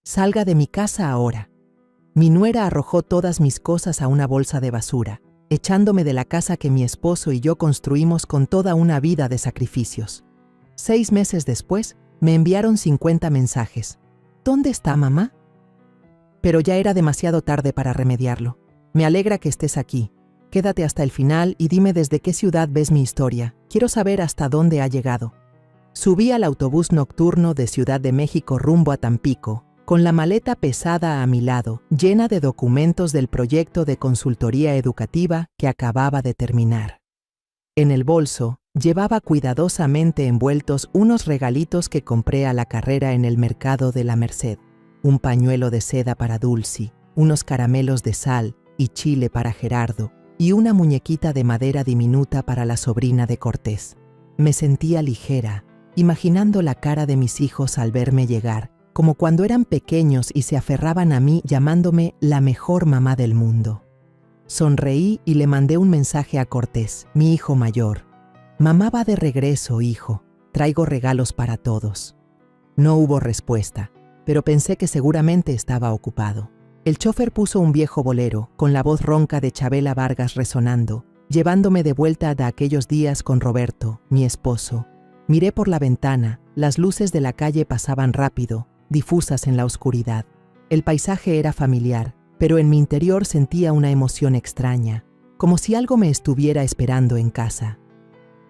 Salga de mi casa ahora. Mi nuera arrojó todas mis cosas a una bolsa de basura, echándome de la casa que mi esposo y yo construimos con toda una vida de sacrificios. 6 meses después, me enviaron 50 mensajes. ¿Dónde está mamá? Pero ya era demasiado tarde para remediarlo. Me alegra que estés aquí. Quédate hasta el final y dime desde qué ciudad ves mi historia. Quiero saber hasta dónde ha llegado. Subí al autobús nocturno de Ciudad de México rumbo a Tampico, con la maleta pesada a mi lado, llena de documentos del proyecto de consultoría educativa que acababa de terminar. En el bolso, llevaba cuidadosamente envueltos unos regalitos que compré a la carrera en el mercado de la Merced. Un pañuelo de seda para Dulcy, unos caramelos de sal y chile para Gerardo, y una muñequita de madera diminuta para la sobrina de Cortés. Me sentía ligera, imaginando la cara de mis hijos al verme llegar, como cuando eran pequeños y se aferraban a mí llamándome la mejor mamá del mundo. Sonreí y le mandé un mensaje a Cortés, mi hijo mayor. Mamá va de regreso, hijo. Traigo regalos para todos. No hubo respuesta, pero pensé que seguramente estaba ocupado. El chófer puso un viejo bolero, con la voz ronca de Chabela Vargas resonando, llevándome de vuelta a aquellos días con Roberto, mi esposo. Miré por la ventana, las luces de la calle pasaban rápido, difusas en la oscuridad. El paisaje era familiar, pero en mi interior sentía una emoción extraña, como si algo me estuviera esperando en casa.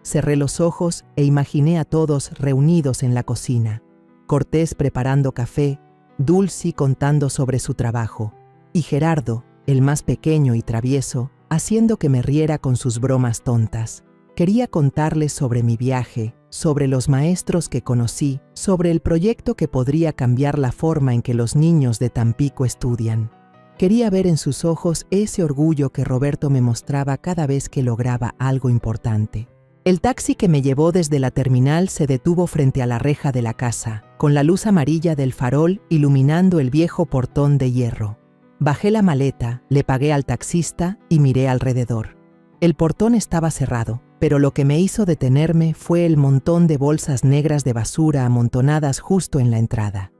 Cerré los ojos e imaginé a todos reunidos en la cocina. Cortés preparando café, Dulcy contando sobre su trabajo, y Gerardo, el más pequeño y travieso, haciendo que me riera con sus bromas tontas. Quería contarles sobre mi viaje, sobre los maestros que conocí, sobre el proyecto que podría cambiar la forma en que los niños de Tampico estudian. Quería ver en sus ojos ese orgullo que Roberto me mostraba cada vez que lograba algo importante. El taxi que me llevó desde la terminal se detuvo frente a la reja de la casa, con la luz amarilla del farol iluminando el viejo portón de hierro. Bajé la maleta, le pagué al taxista y miré alrededor. El portón estaba cerrado, pero lo que me hizo detenerme fue el montón de bolsas negras de basura amontonadas justo en la entrada.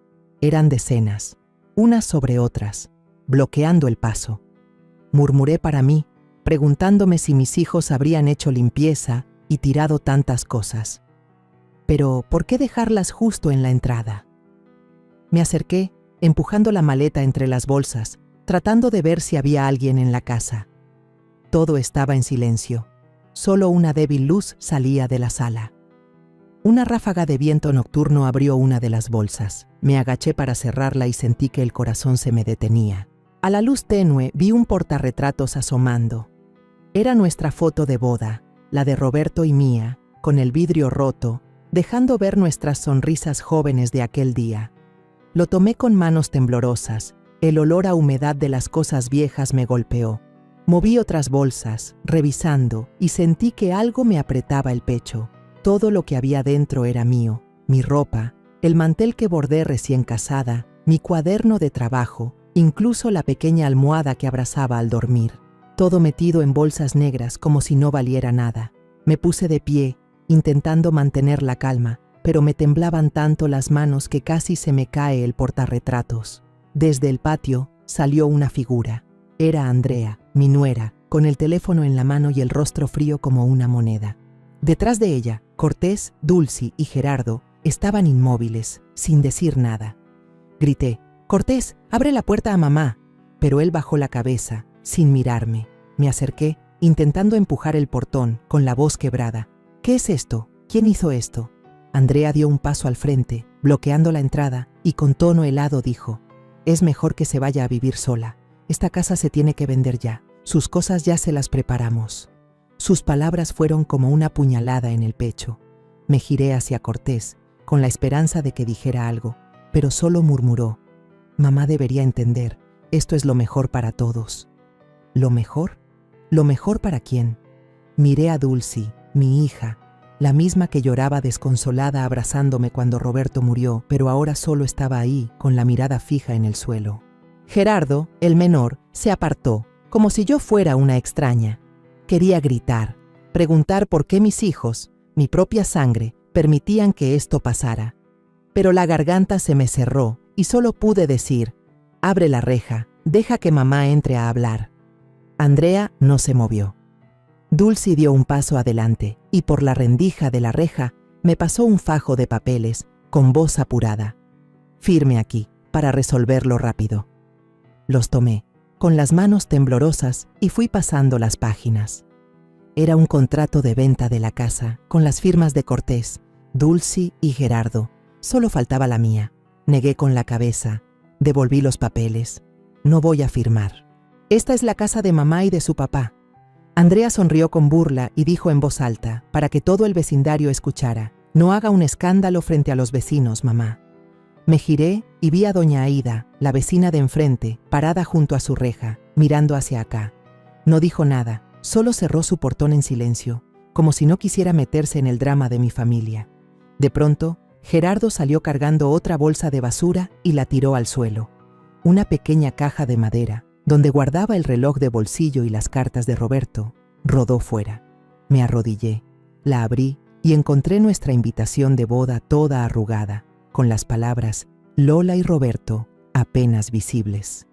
Eran decenas, unas sobre otras, bloqueando el paso. Murmuré para mí, preguntándome si mis hijos habrían hecho limpieza y tirado tantas cosas. Pero, ¿por qué dejarlas justo en la entrada? Me acerqué, empujando la maleta entre las bolsas, tratando de ver si había alguien en la casa. Todo estaba en silencio. Solo una débil luz salía de la sala. Una ráfaga de viento nocturno abrió una de las bolsas. Me agaché para cerrarla y sentí que el corazón se me detenía. A la luz tenue vi un portarretratos asomando. Era nuestra foto de boda, la de Roberto y mía, con el vidrio roto, dejando ver nuestras sonrisas jóvenes de aquel día. Lo tomé con manos temblorosas. El olor a humedad de las cosas viejas me golpeó. Moví otras bolsas, revisando, y sentí que algo me apretaba el pecho. Todo lo que había dentro era mío, mi ropa, el mantel que bordé recién casada, mi cuaderno de trabajo, incluso la pequeña almohada que abrazaba al dormir. Todo metido en bolsas negras como si no valiera nada. Me puse de pie, intentando mantener la calma, pero me temblaban tanto las manos que casi se me cae el portarretratos. Desde el patio salió una figura. Era Andrea, mi nuera, con el teléfono en la mano y el rostro frío como una moneda. Detrás de ella, Cortés, Dulcy y Gerardo estaban inmóviles, sin decir nada. Grité, «Cortés, abre la puerta a mamá», pero él bajó la cabeza, sin mirarme. Me acerqué, intentando empujar el portón, con la voz quebrada. «¿Qué es esto? ¿Quién hizo esto?» Andrea dio un paso al frente, bloqueando la entrada, y con tono helado dijo, «Es mejor que se vaya a vivir sola. Esta casa se tiene que vender ya. Sus cosas ya se las preparamos». Sus palabras fueron como una puñalada en el pecho. Me giré hacia Cortés, con la esperanza de que dijera algo, pero solo murmuró, «Mamá debería entender, esto es lo mejor para todos». ¿Lo mejor? ¿Lo mejor para quién? Miré a Dulcy, mi hija, la misma que lloraba desconsolada abrazándome cuando Roberto murió, pero ahora solo estaba ahí, con la mirada fija en el suelo. Gerardo, el menor, se apartó, como si yo fuera una extraña. Quería gritar, preguntar por qué mis hijos, mi propia sangre, permitían que esto pasara. Pero la garganta se me cerró y solo pude decir: «Abre la reja, deja que mamá entre a hablar». Andrea no se movió. Dulcy dio un paso adelante y por la rendija de la reja me pasó un fajo de papeles con voz apurada. «Firme aquí, para resolverlo rápido». Los tomé, con las manos temblorosas, y fui pasando las páginas. Era un contrato de venta de la casa, con las firmas de Cortés, Dulcy y Gerardo. Solo faltaba la mía. Negué con la cabeza. Devolví los papeles. «No voy a firmar. Esta es la casa de mamá y de su papá». Andrea sonrió con burla y dijo en voz alta, para que todo el vecindario escuchara: «No haga un escándalo frente a los vecinos, mamá». Me giré y vi a doña Aída, la vecina de enfrente, parada junto a su reja, mirando hacia acá. No dijo nada, solo cerró su portón en silencio, como si no quisiera meterse en el drama de mi familia. De pronto, Gerardo salió cargando otra bolsa de basura y la tiró al suelo. Una pequeña caja de madera, donde guardaba el reloj de bolsillo y las cartas de Roberto, rodó fuera. Me arrodillé, la abrí y encontré nuestra invitación de boda toda arrugada, con las palabras «Lola y Roberto» apenas visibles.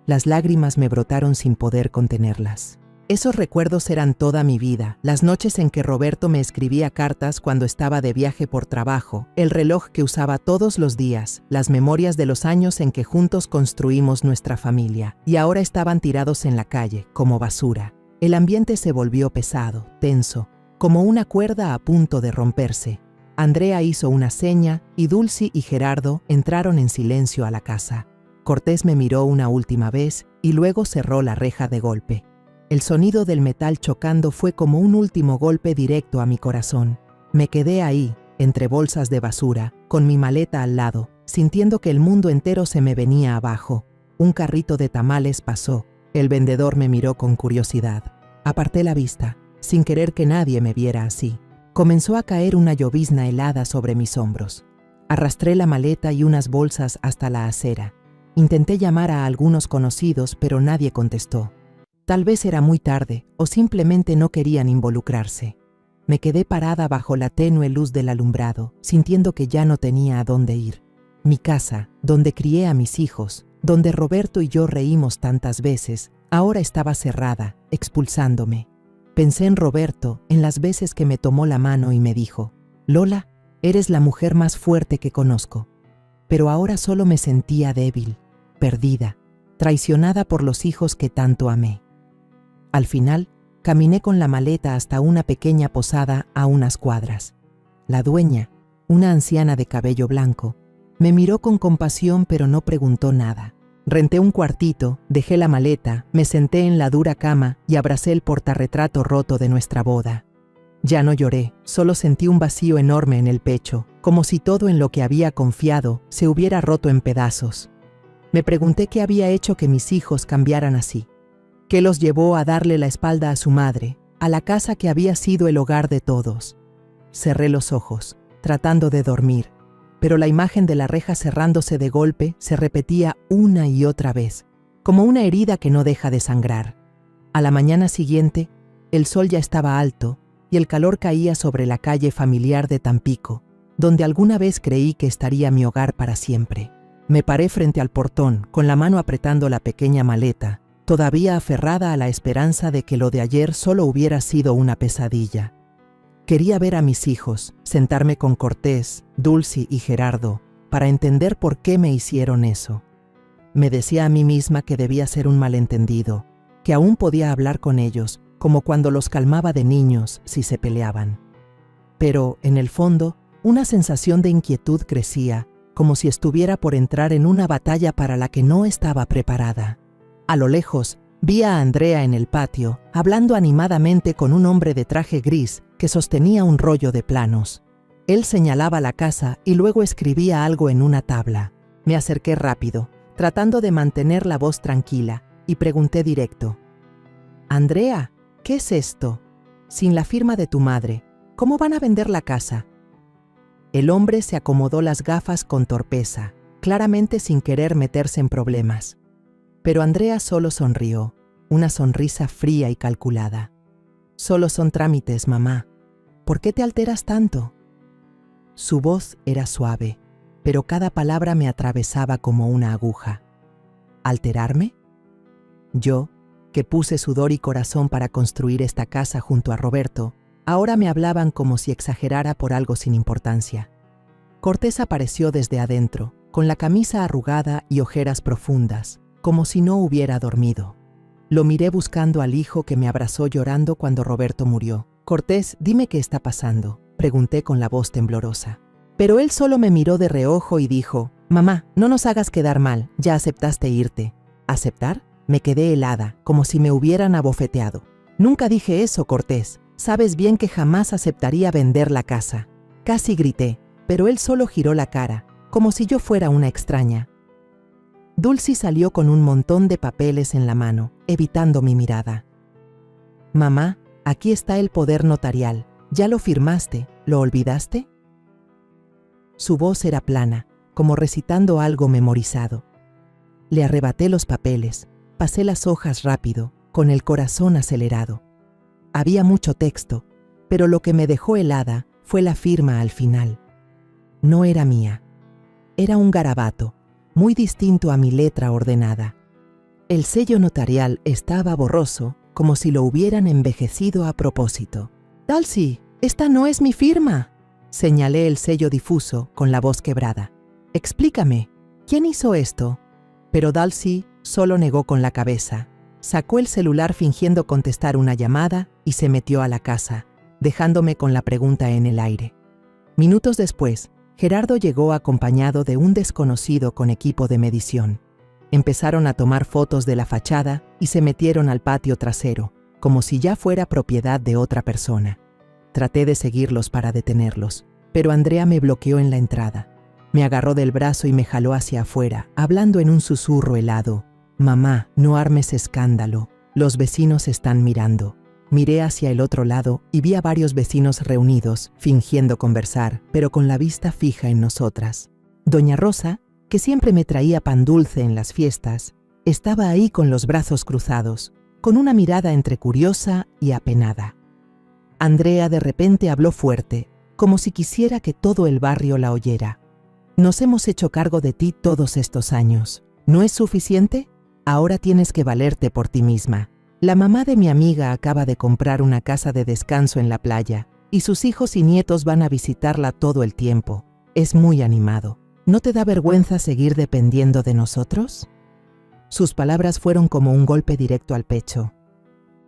Las lágrimas me brotaron sin poder contenerlas. Esos recuerdos eran toda mi vida, las noches en que Roberto me escribía cartas cuando estaba de viaje por trabajo, el reloj que usaba todos los días, las memorias de los años en que juntos construimos nuestra familia, y ahora estaban tirados en la calle, como basura. El ambiente se volvió pesado, tenso, como una cuerda a punto de romperse. Andrea hizo una seña y Dulcy y Gerardo entraron en silencio a la casa. Cortés me miró una última vez y luego cerró la reja de golpe. El sonido del metal chocando fue como un último golpe directo a mi corazón. Me quedé ahí, entre bolsas de basura, con mi maleta al lado, sintiendo que el mundo entero se me venía abajo. Un carrito de tamales pasó. El vendedor me miró con curiosidad. Aparté la vista, sin querer que nadie me viera así. Comenzó a caer una llovizna helada sobre mis hombros. Arrastré la maleta y unas bolsas hasta la acera. Intenté llamar a algunos conocidos, pero nadie contestó. Tal vez era muy tarde o simplemente no querían involucrarse. Me quedé parada bajo la tenue luz del alumbrado, sintiendo que ya no tenía a dónde ir. Mi casa, donde crié a mis hijos, donde Roberto y yo reímos tantas veces, ahora estaba cerrada, expulsándome. Pensé en Roberto, en las veces que me tomó la mano y me dijo: «Lola, eres la mujer más fuerte que conozco». Pero ahora solo me sentía débil, perdida, traicionada por los hijos que tanto amé. Al final, caminé con la maleta hasta una pequeña posada a unas cuadras. La dueña, una anciana de cabello blanco, me miró con compasión pero no preguntó nada. Renté un cuartito, dejé la maleta, me senté en la dura cama y abracé el portarretrato roto de nuestra boda. Ya no lloré, solo sentí un vacío enorme en el pecho, como si todo en lo que había confiado se hubiera roto en pedazos. Me pregunté qué había hecho que mis hijos cambiaran así. ¿Qué los llevó a darle la espalda a su madre, a la casa que había sido el hogar de todos? Cerré los ojos, tratando de dormir, pero la imagen de la reja cerrándose de golpe se repetía una y otra vez, como una herida que no deja de sangrar. A la mañana siguiente, el sol ya estaba alto y el calor caía sobre la calle familiar de Tampico, donde alguna vez creí que estaría mi hogar para siempre. Me paré frente al portón, con la mano apretando la pequeña maleta, todavía aferrada a la esperanza de que lo de ayer solo hubiera sido una pesadilla. Quería ver a mis hijos, sentarme con Cortés, Dulcy y Gerardo, para entender por qué me hicieron eso. Me decía a mí misma que debía ser un malentendido, que aún podía hablar con ellos, como cuando los calmaba de niños si se peleaban. Pero, en el fondo, una sensación de inquietud crecía, como si estuviera por entrar en una batalla para la que no estaba preparada. A lo lejos, vi a Andrea en el patio, hablando animadamente con un hombre de traje gris que sostenía un rollo de planos. Él señalaba la casa y luego escribía algo en una tabla. Me acerqué rápido, tratando de mantener la voz tranquila, y pregunté directo: «Andrea, ¿qué es esto? Sin la firma de tu madre, ¿cómo van a vender la casa?» El hombre se acomodó las gafas con torpeza, claramente sin querer meterse en problemas. Pero Andrea solo sonrió, una sonrisa fría y calculada. «Solo son trámites, mamá. ¿Por qué te alteras tanto?» Su voz era suave, pero cada palabra me atravesaba como una aguja. ¿Alterarme? Yo, que puse sudor y corazón para construir esta casa junto a Roberto, ahora me hablaban como si exagerara por algo sin importancia. Cortés apareció desde adentro, con la camisa arrugada y ojeras profundas, como si no hubiera dormido. Lo miré buscando al hijo que me abrazó llorando cuando Roberto murió. «Cortés, dime qué está pasando», pregunté con la voz temblorosa. Pero él solo me miró de reojo y dijo: «Mamá, no nos hagas quedar mal, ya aceptaste irte». ¿Aceptar? Me quedé helada, como si me hubieran abofeteado. «Nunca dije eso, Cortés. Sabes bien que jamás aceptaría vender la casa». Casi grité, pero él solo giró la cara, como si yo fuera una extraña. Dulcy salió con un montón de papeles en la mano, evitando mi mirada. «Mamá, aquí está el poder notarial. ¿Ya lo firmaste? ¿Lo olvidaste?». Su voz era plana, como recitando algo memorizado. Le arrebaté los papeles, pasé las hojas rápido, con el corazón acelerado. Había mucho texto, pero lo que me dejó helada fue la firma al final. No era mía. Era un garabato, muy distinto a mi letra ordenada. El sello notarial estaba borroso, como si lo hubieran envejecido a propósito. «Dulcy, esta no es mi firma», señalé el sello difuso con la voz quebrada. «Explícame, ¿quién hizo esto?». Pero Dulcy solo negó con la cabeza. Sacó el celular fingiendo contestar una llamada y se metió a la casa, dejándome con la pregunta en el aire. Minutos después, Gerardo llegó acompañado de un desconocido con equipo de medición. Empezaron a tomar fotos de la fachada y se metieron al patio trasero, como si ya fuera propiedad de otra persona. Traté de seguirlos para detenerlos, pero Andrea me bloqueó en la entrada. Me agarró del brazo y me jaló hacia afuera, hablando en un susurro helado. «Mamá, no armes escándalo. Los vecinos están mirando». Miré hacia el otro lado y vi a varios vecinos reunidos, fingiendo conversar, pero con la vista fija en nosotras. Doña Rosa, que siempre me traía pan dulce en las fiestas, estaba ahí con los brazos cruzados, con una mirada entre curiosa y apenada. Andrea de repente habló fuerte, como si quisiera que todo el barrio la oyera. «Nos hemos hecho cargo de ti todos estos años. ¿No es suficiente? Ahora tienes que valerte por ti misma. La mamá de mi amiga acaba de comprar una casa de descanso en la playa y sus hijos y nietos van a visitarla todo el tiempo. Es muy animado. ¿No te da vergüenza seguir dependiendo de nosotros?». Sus palabras fueron como un golpe directo al pecho.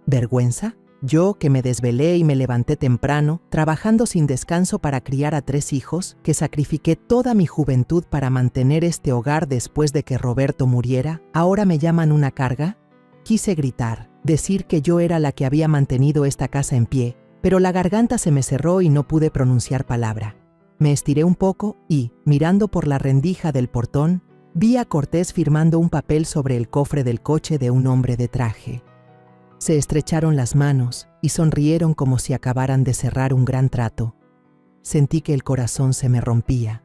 ¿Vergüenza? Yo, que me desvelé y me levanté temprano, trabajando sin descanso para criar a 3 hijos, que sacrifiqué toda mi juventud para mantener este hogar después de que Roberto muriera, ¿ahora me llaman una carga? Quise gritar, decir que yo era la que había mantenido esta casa en pie, pero la garganta se me cerró y no pude pronunciar palabra. Me estiré un poco y, mirando por la rendija del portón, vi a Cortés firmando un papel sobre el cofre del coche de un hombre de traje. Se estrecharon las manos y sonrieron como si acabaran de cerrar un gran trato. Sentí que el corazón se me rompía.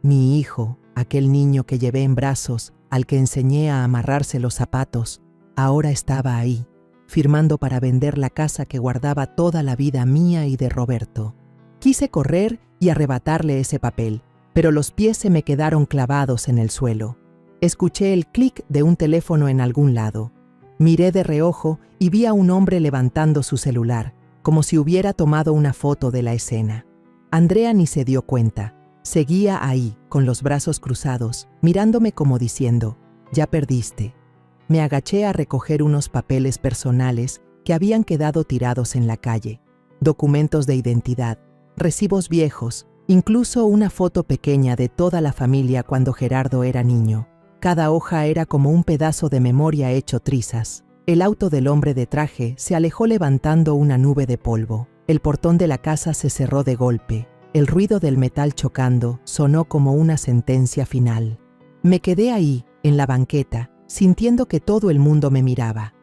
Mi hijo, aquel niño que llevé en brazos, al que enseñé a amarrarse los zapatos, ahora estaba ahí, firmando para vender la casa que guardaba toda la vida mía y de Roberto. Quise correr y arrebatarle ese papel, pero los pies se me quedaron clavados en el suelo. Escuché el clic de un teléfono en algún lado. Miré de reojo y vi a un hombre levantando su celular, como si hubiera tomado una foto de la escena. Andrea ni se dio cuenta. Seguía ahí, con los brazos cruzados, mirándome como diciendo: «Ya perdiste». Me agaché a recoger unos papeles personales que habían quedado tirados en la calle, documentos de identidad, recibos viejos, incluso una foto pequeña de toda la familia cuando Gerardo era niño. Cada hoja era como un pedazo de memoria hecho trizas. El auto del hombre de traje se alejó levantando una nube de polvo. El portón de la casa se cerró de golpe. El ruido del metal chocando sonó como una sentencia final. Me quedé ahí, en la banqueta, sintiendo que todo el mundo me miraba.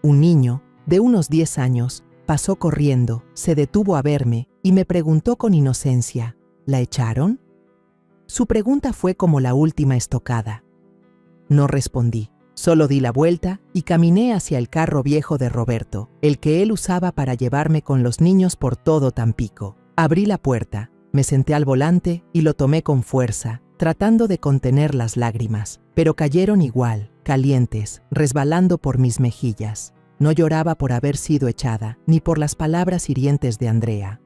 Un niño, de unos 10 años, pasó corriendo, se detuvo a verme y me preguntó con inocencia: ¿la echaron? Su pregunta fue como la última estocada. No respondí, solo di la vuelta y caminé hacia el carro viejo de Roberto, el que él usaba para llevarme con los niños por todo Tampico. Abrí la puerta, me senté al volante y lo tomé con fuerza, tratando de contener las lágrimas, pero cayeron igual, calientes, resbalando por mis mejillas. No lloraba por haber sido echada, ni por las palabras hirientes de Andrea.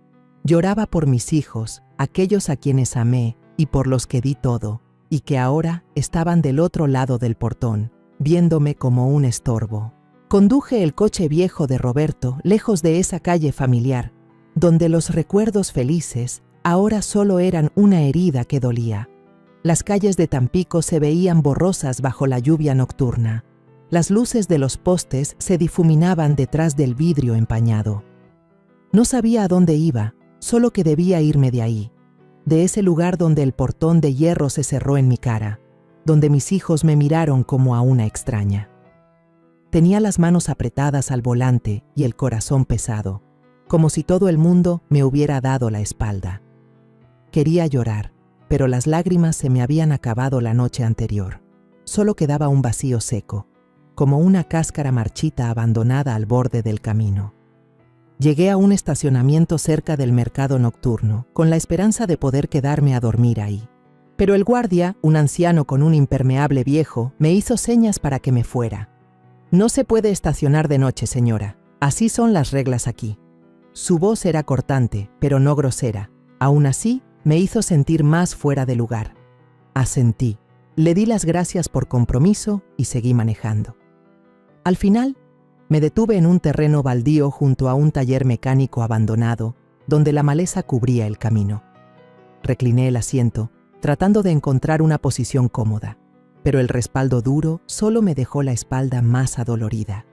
Lloraba por mis hijos, aquellos a quienes amé y por los que di todo, y que ahora estaban del otro lado del portón, viéndome como un estorbo. Conduje el coche viejo de Roberto lejos de esa calle familiar, donde los recuerdos felices ahora solo eran una herida que dolía. Las calles de Tampico se veían borrosas bajo la lluvia nocturna. Las luces de los postes se difuminaban detrás del vidrio empañado. No sabía a dónde iba, solo que debía irme de ahí, de ese lugar donde el portón de hierro se cerró en mi cara, donde mis hijos me miraron como a una extraña. Tenía las manos apretadas al volante y el corazón pesado, como si todo el mundo me hubiera dado la espalda. Quería llorar, pero las lágrimas se me habían acabado la noche anterior. Solo quedaba un vacío seco, como una cáscara marchita abandonada al borde del camino. Llegué a un estacionamiento cerca del mercado nocturno, con la esperanza de poder quedarme a dormir ahí. Pero el guardia, un anciano con un impermeable viejo, me hizo señas para que me fuera. «No se puede estacionar de noche, señora. Así son las reglas aquí». Su voz era cortante, pero no grosera. Aún así, me hizo sentir más fuera de lugar. Asentí. Le di las gracias por compromiso y seguí manejando. Al final, me detuve en un terreno baldío junto a un taller mecánico abandonado, donde la maleza cubría el camino. Recliné el asiento, tratando de encontrar una posición cómoda, pero el respaldo duro solo me dejó la espalda más adolorida.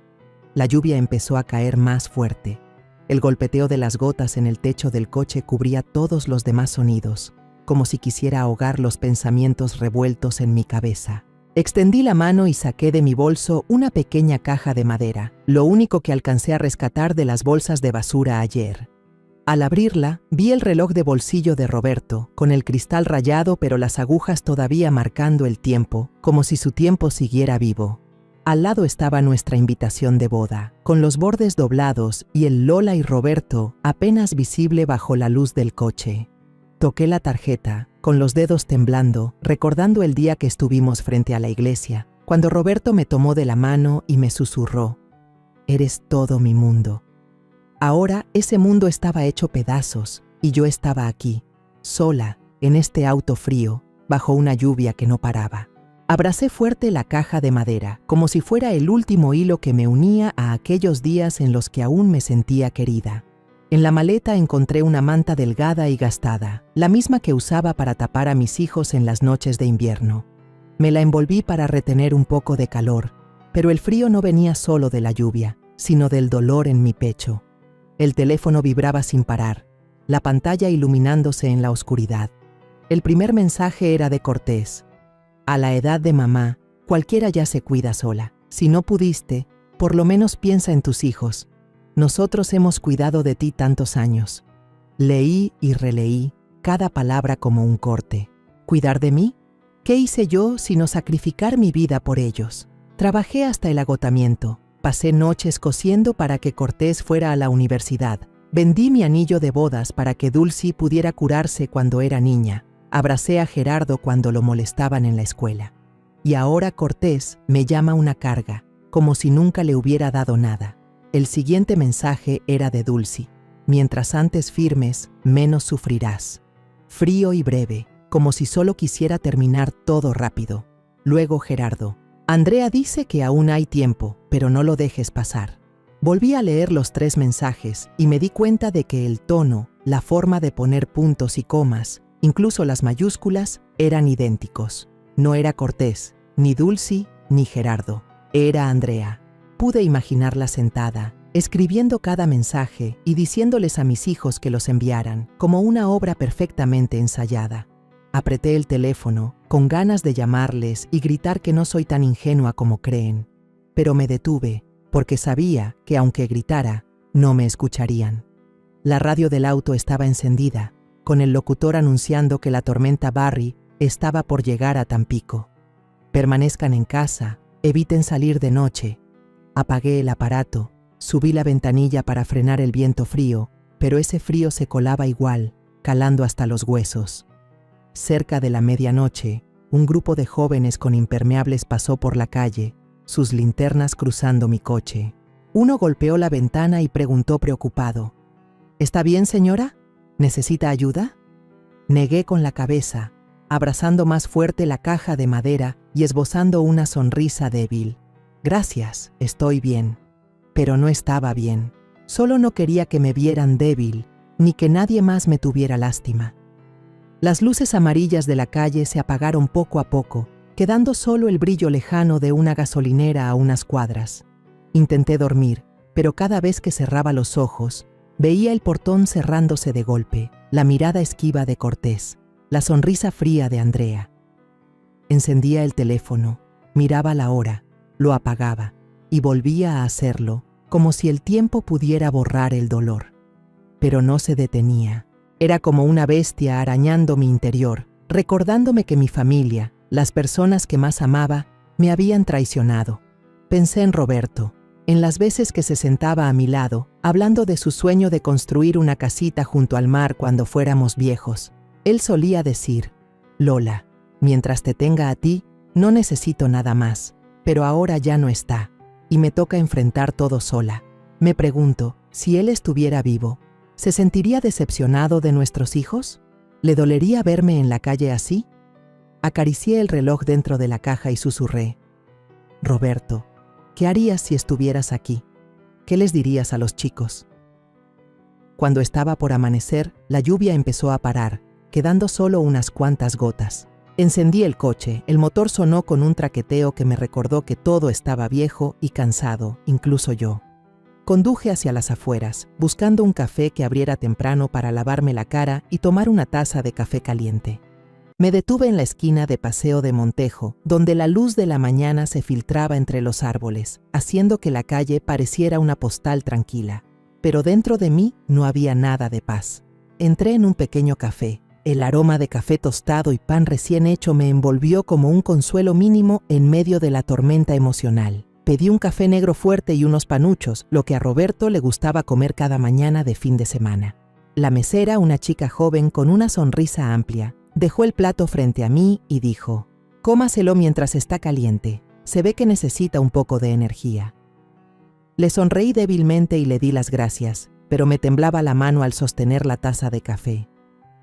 La lluvia empezó a caer más fuerte. El golpeteo de las gotas en el techo del coche cubría todos los demás sonidos, como si quisiera ahogar los pensamientos revueltos en mi cabeza. Extendí la mano y saqué de mi bolso una pequeña caja de madera, lo único que alcancé a rescatar de las bolsas de basura ayer. Al abrirla, vi el reloj de bolsillo de Roberto, con el cristal rayado pero las agujas todavía marcando el tiempo, como si su tiempo siguiera vivo. Al lado estaba nuestra invitación de boda, con los bordes doblados y el Lola y Roberto apenas visible bajo la luz del coche. Toqué la tarjeta, con los dedos temblando, recordando el día que estuvimos frente a la iglesia, cuando Roberto me tomó de la mano y me susurró: «Eres todo mi mundo». Ahora ese mundo estaba hecho pedazos y yo estaba aquí, sola, en este auto frío, bajo una lluvia que no paraba. Abracé fuerte la caja de madera, como si fuera el último hilo que me unía a aquellos días en los que aún me sentía querida. En la maleta encontré una manta delgada y gastada, la misma que usaba para tapar a mis hijos en las noches de invierno. Me la envolví para retener un poco de calor, pero el frío no venía solo de la lluvia, sino del dolor en mi pecho. El teléfono vibraba sin parar, la pantalla iluminándose en la oscuridad. El primer mensaje era de Cortés. «A la edad de mamá, cualquiera ya se cuida sola. Si no pudiste, por lo menos piensa en tus hijos. Nosotros hemos cuidado de ti tantos años». Leí y releí cada palabra como un corte. ¿Cuidar de mí? ¿Qué hice yo sino sacrificar mi vida por ellos? Trabajé hasta el agotamiento. Pasé noches cosiendo para que Cortés fuera a la universidad. Vendí mi anillo de bodas para que Dulcy pudiera curarse cuando era niña. Abracé a Gerardo cuando lo molestaban en la escuela. Y ahora Cortés me llama una carga, como si nunca le hubiera dado nada. El siguiente mensaje era de Dulcy. «Mientras antes firmes, menos sufrirás». Frío y breve, como si solo quisiera terminar todo rápido. Luego Gerardo. «Andrea dice que aún hay tiempo, pero no lo dejes pasar». Volví a leer los 3 mensajes y me di cuenta de que el tono, la forma de poner puntos y comas, incluso las mayúsculas, eran idénticos. No era Cortés, ni Dulcy, ni Gerardo. Era Andrea. Pude imaginarla sentada, escribiendo cada mensaje y diciéndoles a mis hijos que los enviaran, como una obra perfectamente ensayada. Apreté el teléfono, con ganas de llamarles y gritar que no soy tan ingenua como creen. Pero me detuve, porque sabía que aunque gritara, no me escucharían. La radio del auto estaba encendida, con el locutor anunciando que la tormenta Barry estaba por llegar a Tampico. «Permanezcan en casa, eviten salir de noche». Apagué el aparato, subí la ventanilla para frenar el viento frío, pero ese frío se colaba igual, calando hasta los huesos. Cerca de la medianoche, un grupo de jóvenes con impermeables pasó por la calle, sus linternas cruzando mi coche. Uno golpeó la ventana y preguntó preocupado: ¿Está bien, señora? ¿Necesita ayuda? Negué con la cabeza, abrazando más fuerte la caja de madera y esbozando una sonrisa débil. Gracias, estoy bien. Pero no estaba bien. Solo no quería que me vieran débil, ni que nadie más me tuviera lástima. Las luces amarillas de la calle se apagaron poco a poco, quedando solo el brillo lejano de una gasolinera a unas cuadras. Intenté dormir, pero cada vez que cerraba los ojos, veía el portón cerrándose de golpe, la mirada esquiva de Cortés, la sonrisa fría de Andrea. Encendía el teléfono, miraba la hora, lo apagaba y volvía a hacerlo, como si el tiempo pudiera borrar el dolor. Pero no se detenía. Era como una bestia arañando mi interior, recordándome que mi familia, las personas que más amaba, me habían traicionado. Pensé en Roberto, en las veces que se sentaba a mi lado, hablando de su sueño de construir una casita junto al mar cuando fuéramos viejos. Él solía decir: Lola, mientras te tenga a ti, no necesito nada más. Pero ahora ya no está, y me toca enfrentar todo sola. Me pregunto, si él estuviera vivo, ¿se sentiría decepcionado de nuestros hijos? ¿Le dolería verme en la calle así? Acaricié el reloj dentro de la caja y susurré: Roberto, ¿qué harías si estuvieras aquí? ¿Qué les dirías a los chicos? Cuando estaba por amanecer, la lluvia empezó a parar, quedando solo unas cuantas gotas. Encendí el coche, el motor sonó con un traqueteo que me recordó que todo estaba viejo y cansado, incluso yo. Conduje hacia las afueras, buscando un café que abriera temprano para lavarme la cara y tomar una taza de café caliente. Me detuve en la esquina de Paseo de Montejo, donde la luz de la mañana se filtraba entre los árboles, haciendo que la calle pareciera una postal tranquila. Pero dentro de mí no había nada de paz. Entré en un pequeño café. El aroma de café tostado y pan recién hecho me envolvió como un consuelo mínimo en medio de la tormenta emocional. Pedí un café negro fuerte y unos panuchos, lo que a Roberto le gustaba comer cada mañana de fin de semana. La mesera, una chica joven con una sonrisa amplia, dejó el plato frente a mí y dijo: Cómaselo mientras está caliente. Se ve que necesita un poco de energía. Le sonreí débilmente y le di las gracias, pero me temblaba la mano al sostener la taza de café.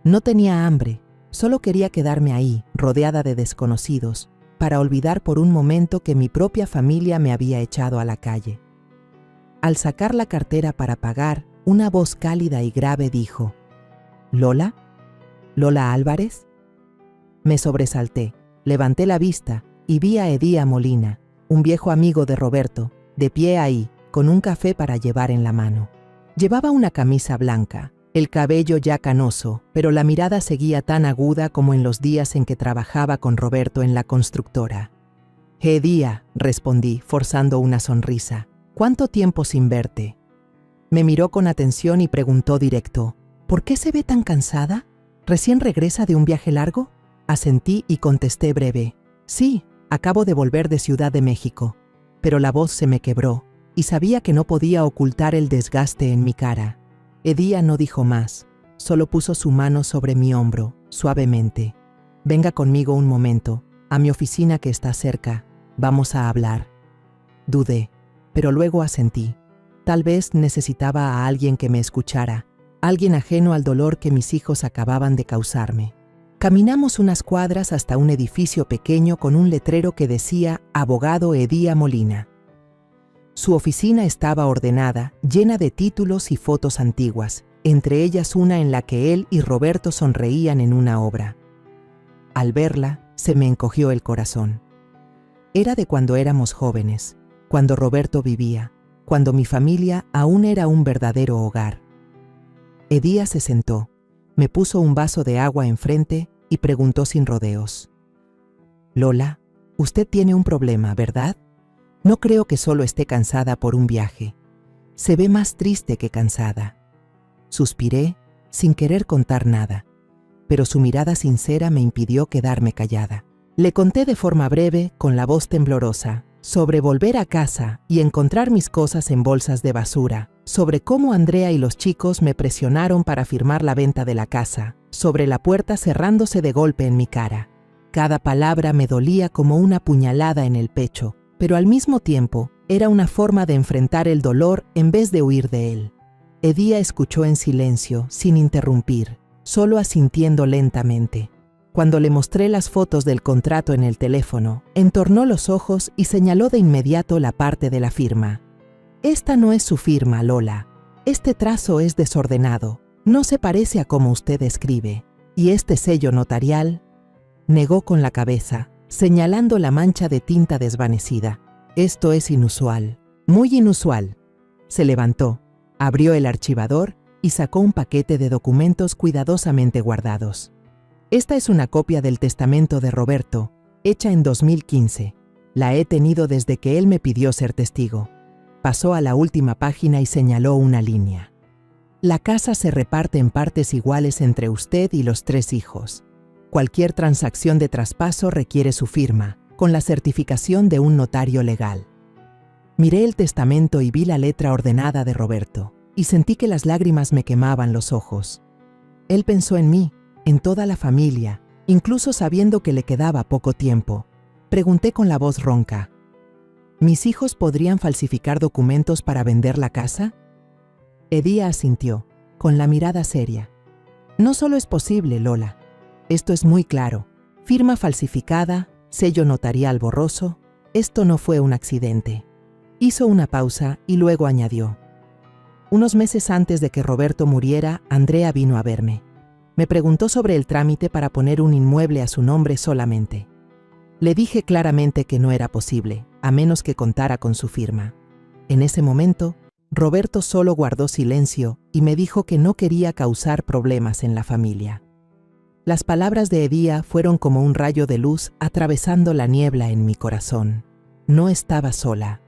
No tenía hambre, solo quería quedarme ahí, rodeada de desconocidos, para olvidar por un momento que mi propia familia me había echado a la calle. Al sacar la cartera para pagar, una voz cálida y grave dijo: ¿Lola? ¿Lola Álvarez? Me sobresalté, levanté la vista y vi a Edía Molina, un viejo amigo de Roberto, de pie ahí, con un café para llevar en la mano. Llevaba una camisa blanca, el cabello ya canoso, pero la mirada seguía tan aguda como en los días en que trabajaba con Roberto en la constructora. Edía, respondí, forzando una sonrisa. ¿Cuánto tiempo sin verte? Me miró con atención y preguntó directo: ¿Por qué se ve tan cansada? ¿Recién regresa de un viaje largo? Asentí y contesté breve: Sí, acabo de volver de Ciudad de México. Pero la voz se me quebró, y sabía que no podía ocultar el desgaste en mi cara. Edía no dijo más, solo puso su mano sobre mi hombro, suavemente. Venga conmigo un momento, a mi oficina que está cerca, vamos a hablar. Dudé, pero luego asentí. Tal vez necesitaba a alguien que me escuchara, alguien ajeno al dolor que mis hijos acababan de causarme. Caminamos unas cuadras hasta un edificio pequeño con un letrero que decía Abogado Edía Molina. Su oficina estaba ordenada, llena de títulos y fotos antiguas, entre ellas una en la que él y Roberto sonreían en una obra. Al verla, se me encogió el corazón. Era de cuando éramos jóvenes, cuando Roberto vivía, cuando mi familia aún era un verdadero hogar. Edía se sentó, me puso un vaso de agua enfrente y preguntó sin rodeos: Lola, usted tiene un problema, ¿verdad? No creo que solo esté cansada por un viaje. Se ve más triste que cansada. Suspiré, sin querer contar nada, pero su mirada sincera me impidió quedarme callada. Le conté de forma breve, con la voz temblorosa, sobre volver a casa y encontrar mis cosas en bolsas de basura, sobre cómo Andrea y los chicos me presionaron para firmar la venta de la casa, sobre la puerta cerrándose de golpe en mi cara. Cada palabra me dolía como una puñalada en el pecho, pero al mismo tiempo era una forma de enfrentar el dolor en vez de huir de él. Edía escuchó en silencio, sin interrumpir, solo asintiendo lentamente. Cuando le mostré las fotos del contrato en el teléfono, entornó los ojos y señaló de inmediato la parte de la firma. Esta no es su firma, Lola. Este trazo es desordenado, no se parece a como usted escribe. Y este sello notarial, negó con la cabeza, señalando la mancha de tinta desvanecida. Esto es inusual, muy inusual. Se levantó, abrió el archivador y sacó un paquete de documentos cuidadosamente guardados. Esta es una copia del testamento de Roberto, hecha en 2015. La he tenido desde que él me pidió ser testigo. Pasó a la última página y señaló una línea. La casa se reparte en partes iguales entre usted y los 3 hijos. Cualquier transacción de traspaso requiere su firma, con la certificación de un notario legal. Miré el testamento y vi la letra ordenada de Roberto, y sentí que las lágrimas me quemaban los ojos. Él pensó en mí, en toda la familia, incluso sabiendo que le quedaba poco tiempo. Pregunté con la voz ronca: ¿mis hijos podrían falsificar documentos para vender la casa? Edía asintió, con la mirada seria. No solo es posible, Lola. Esto es muy claro. Firma falsificada, sello notarial borroso. Esto no fue un accidente. Hizo una pausa y luego añadió: unos meses antes de que Roberto muriera, Andrea vino a verme. Me preguntó sobre el trámite para poner un inmueble a su nombre solamente. Le dije claramente que no era posible, a menos que contara con su firma. En ese momento, Roberto solo guardó silencio y me dijo que no quería causar problemas en la familia. Las palabras de Edía fueron como un rayo de luz atravesando la niebla en mi corazón. No estaba sola.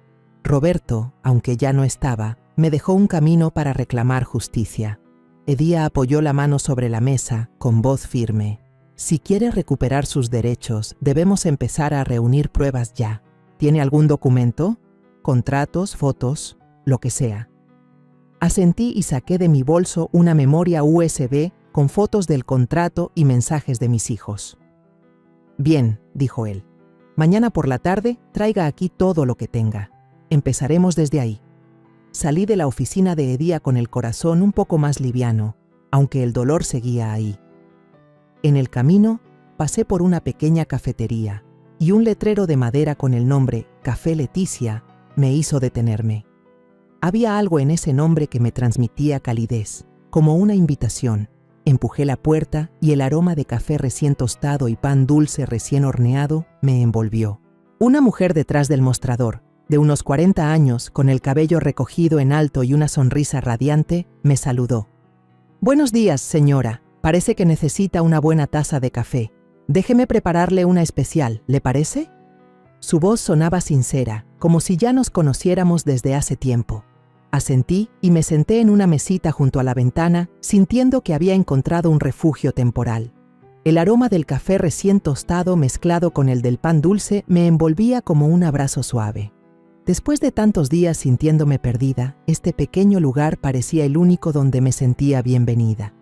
Roberto, aunque ya no estaba, me dejó un camino para reclamar justicia. Edía apoyó la mano sobre la mesa, con voz firme. Si quiere recuperar sus derechos, debemos empezar a reunir pruebas ya. ¿Tiene algún documento? Contratos, fotos, lo que sea. Asentí y saqué de mi bolso una memoria USB con fotos del contrato y mensajes de mis hijos. Bien, dijo él. Mañana por la tarde traiga aquí todo lo que tenga. Empezaremos desde ahí. Salí de la oficina de Edía con el corazón un poco más liviano, aunque el dolor seguía ahí. En el camino, pasé por una pequeña cafetería y un letrero de madera con el nombre Café Leticia me hizo detenerme. Había algo en ese nombre que me transmitía calidez, como una invitación. Empujé la puerta y el aroma de café recién tostado y pan dulce recién horneado me envolvió. Una mujer detrás del mostrador, de unos 40 años, con el cabello recogido en alto y una sonrisa radiante, me saludó. «Buenos días, señora. Parece que necesita una buena taza de café. Déjeme prepararle una especial, ¿le parece?» Su voz sonaba sincera, como si ya nos conociéramos desde hace tiempo. Asentí y me senté en una mesita junto a la ventana, sintiendo que había encontrado un refugio temporal. El aroma del café recién tostado mezclado con el del pan dulce me envolvía como un abrazo suave. Después de tantos días sintiéndome perdida, este pequeño lugar parecía el único donde me sentía bienvenida.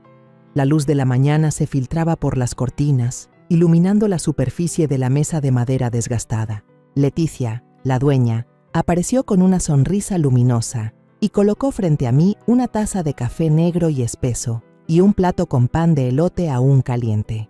La luz de la mañana se filtraba por las cortinas, iluminando la superficie de la mesa de madera desgastada. Leticia, la dueña, apareció con una sonrisa luminosa y colocó frente a mí una taza de café negro y espeso y un plato con pan de elote aún caliente.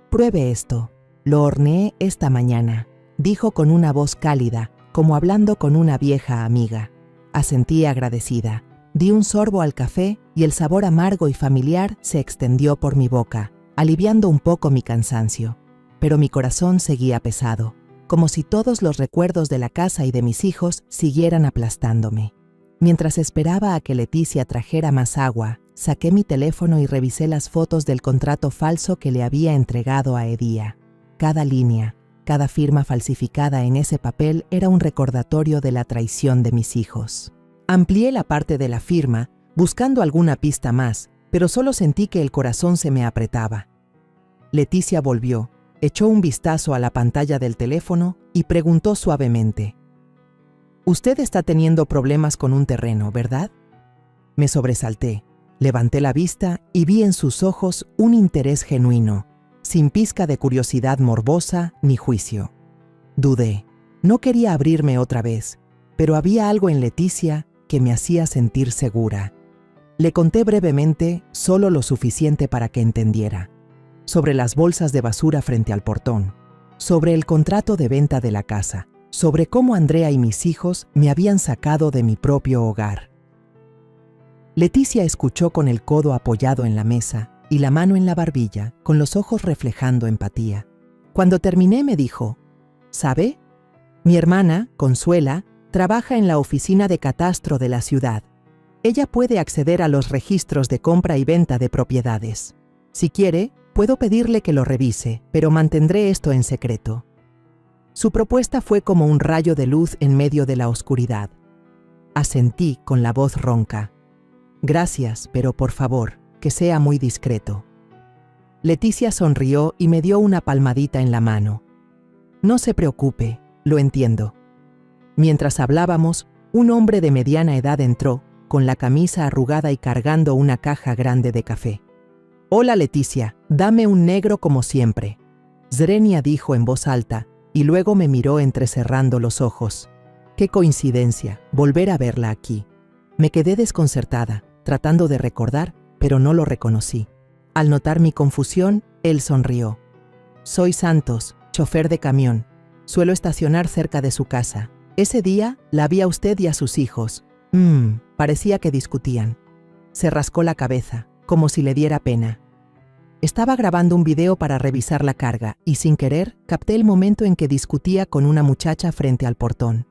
«Pruebe esto. Lo horneé esta mañana», dijo con una voz cálida, como hablando con una vieja amiga. Asentí agradecida. Di un sorbo al café y el sabor amargo y familiar se extendió por mi boca, aliviando un poco mi cansancio. Pero mi corazón seguía pesado, como si todos los recuerdos de la casa y de mis hijos siguieran aplastándome. Mientras esperaba a que Leticia trajera más agua, saqué mi teléfono y revisé las fotos del contrato falso que le había entregado a Edía. Cada línea, cada firma falsificada en ese papel era un recordatorio de la traición de mis hijos. Amplié la parte de la firma, buscando alguna pista más, pero solo sentí que el corazón se me apretaba. Leticia volvió, echó un vistazo a la pantalla del teléfono y preguntó suavemente: «Usted está teniendo problemas con un terreno, ¿verdad? Me sobresalté, levanté la vista y vi en sus ojos un interés genuino, sin pizca de curiosidad morbosa ni juicio. Dudé, no quería abrirme otra vez, pero había algo en Leticia que me hacía sentir segura. Le conté brevemente, solo lo suficiente para que entendiera, sobre las bolsas de basura frente al portón, sobre el contrato de venta de la casa, sobre cómo Andrea y mis hijos me habían sacado de mi propio hogar. Leticia escuchó con el codo apoyado en la mesa y la mano en la barbilla, con los ojos reflejando empatía. Cuando terminé me dijo, ¿sabe? Mi hermana, Consuela, trabaja en la oficina de catastro de la ciudad. Ella puede acceder a los registros de compra y venta de propiedades. Si quiere, puedo pedirle que lo revise, pero mantendré esto en secreto. Su propuesta fue como un rayo de luz en medio de la oscuridad. Asentí con la voz ronca. Gracias, pero por favor, que sea muy discreto. Leticia sonrió y me dio una palmadita en la mano. No se preocupe, lo entiendo. Mientras hablábamos, un hombre de mediana edad entró, con la camisa arrugada y cargando una caja grande de café. «Hola, Leticia, dame un negro como siempre», Zrenia dijo en voz alta, y luego me miró entrecerrando los ojos. «Qué coincidencia, volver a verla aquí». Me quedé desconcertada, tratando de recordar, pero no lo reconocí. Al notar mi confusión, él sonrió. «Soy Santos, chofer de camión. Suelo estacionar cerca de su casa. Ese día la vi a usted y a sus hijos. Parecía que discutían». Se rascó la cabeza, como si le diera pena. Estaba grabando un video para revisar la carga y sin querer capté el momento en que discutía con una muchacha frente al portón.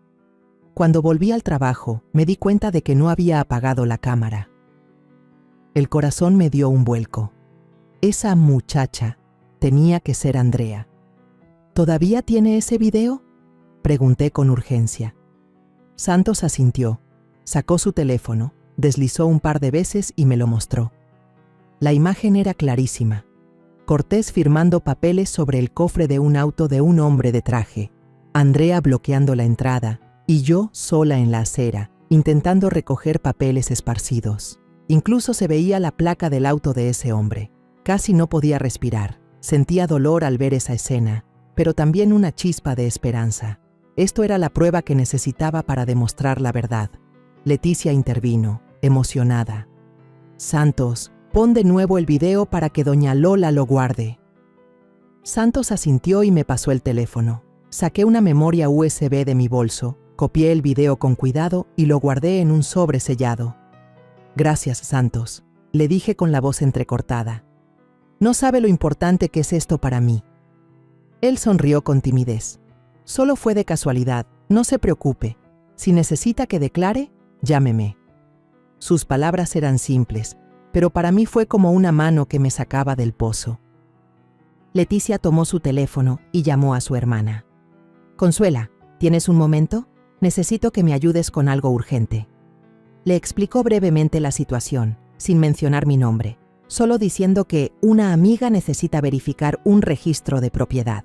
Cuando volví al trabajo, me di cuenta de que no había apagado la cámara. El corazón me dio un vuelco. Esa muchacha tenía que ser Andrea. ¿Todavía tiene ese video?, pregunté con urgencia. Santos asintió, sacó su teléfono, deslizó un par de veces y me lo mostró. La imagen era clarísima. Cortés firmando papeles sobre el cofre de un auto de un hombre de traje, Andrea bloqueando la entrada y yo sola en la acera, intentando recoger papeles esparcidos. Incluso se veía la placa del auto de ese hombre. Casi no podía respirar. Sentía dolor al ver esa escena, pero también una chispa de esperanza. Esto era la prueba que necesitaba para demostrar la verdad. Leticia intervino, emocionada. «Santos, pon de nuevo el video para que doña Lola lo guarde». Santos asintió y me pasó el teléfono. Saqué una memoria USB de mi bolso, copié el video con cuidado y lo guardé en un sobre sellado. «Gracias, Santos», le dije con la voz entrecortada. «No sabe lo importante que es esto para mí». Él sonrió con timidez. «Solo fue de casualidad, no se preocupe. Si necesita que declare, llámeme». Sus palabras eran simples, pero para mí fue como una mano que me sacaba del pozo. Leticia tomó su teléfono y llamó a su hermana. «Consuela, ¿tienes un momento? Necesito que me ayudes con algo urgente». Le explicó brevemente la situación, sin mencionar mi nombre, solo diciendo que una amiga necesita verificar un registro de propiedad.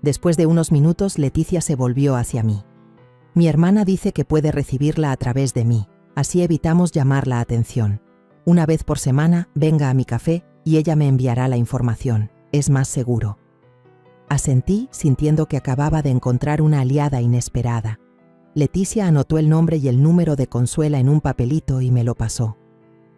Después de unos minutos, Leticia se volvió hacia mí. «Mi hermana dice que puede recibirla a través de mí, así evitamos llamar la atención. Una vez por semana, venga a mi café y ella me enviará la información. Es más seguro». Asentí, sintiendo que acababa de encontrar una aliada inesperada. Leticia anotó el nombre y el número de Consuela en un papelito y me lo pasó.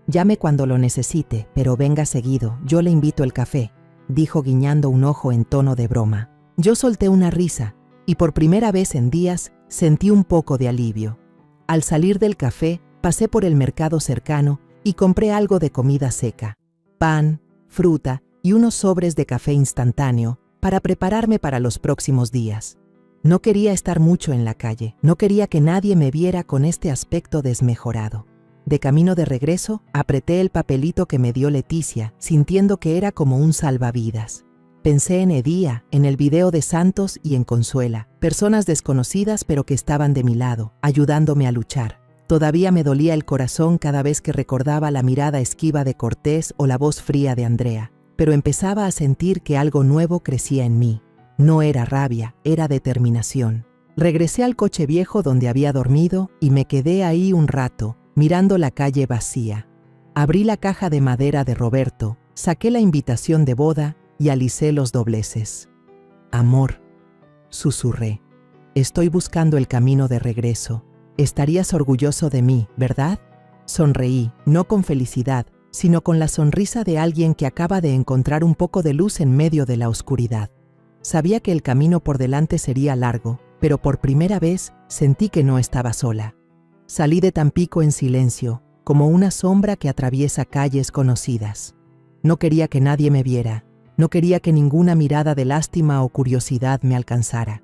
«Llame cuando lo necesite, pero venga seguido, yo le invito el café», dijo guiñando un ojo en tono de broma. Yo solté una risa y por primera vez en días sentí un poco de alivio. Al salir del café, pasé por el mercado cercano y compré algo de comida seca, pan, fruta y unos sobres de café instantáneo para prepararme para los próximos días. No quería estar mucho en la calle, no quería que nadie me viera con este aspecto desmejorado. De camino de regreso, apreté el papelito que me dio Leticia, sintiendo que era como un salvavidas. Pensé en Edía, en el video de Santos y en Consuela, personas desconocidas pero que estaban de mi lado, ayudándome a luchar. Todavía me dolía el corazón cada vez que recordaba la mirada esquiva de Cortés o la voz fría de Andrea, pero empezaba a sentir que algo nuevo crecía en mí. No era rabia, era determinación. Regresé al coche viejo donde había dormido y me quedé ahí un rato, mirando la calle vacía. Abrí la caja de madera de Roberto, saqué la invitación de boda y alicé los dobleces. Amor, susurré, estoy buscando el camino de regreso. Estarías orgulloso de mí, ¿verdad? Sonreí, no con felicidad, sino con la sonrisa de alguien que acaba de encontrar un poco de luz en medio de la oscuridad. Sabía que el camino por delante sería largo, pero por primera vez sentí que no estaba sola. Salí de Tampico en silencio, como una sombra que atraviesa calles conocidas. No quería que nadie me viera, no quería que ninguna mirada de lástima o curiosidad me alcanzara.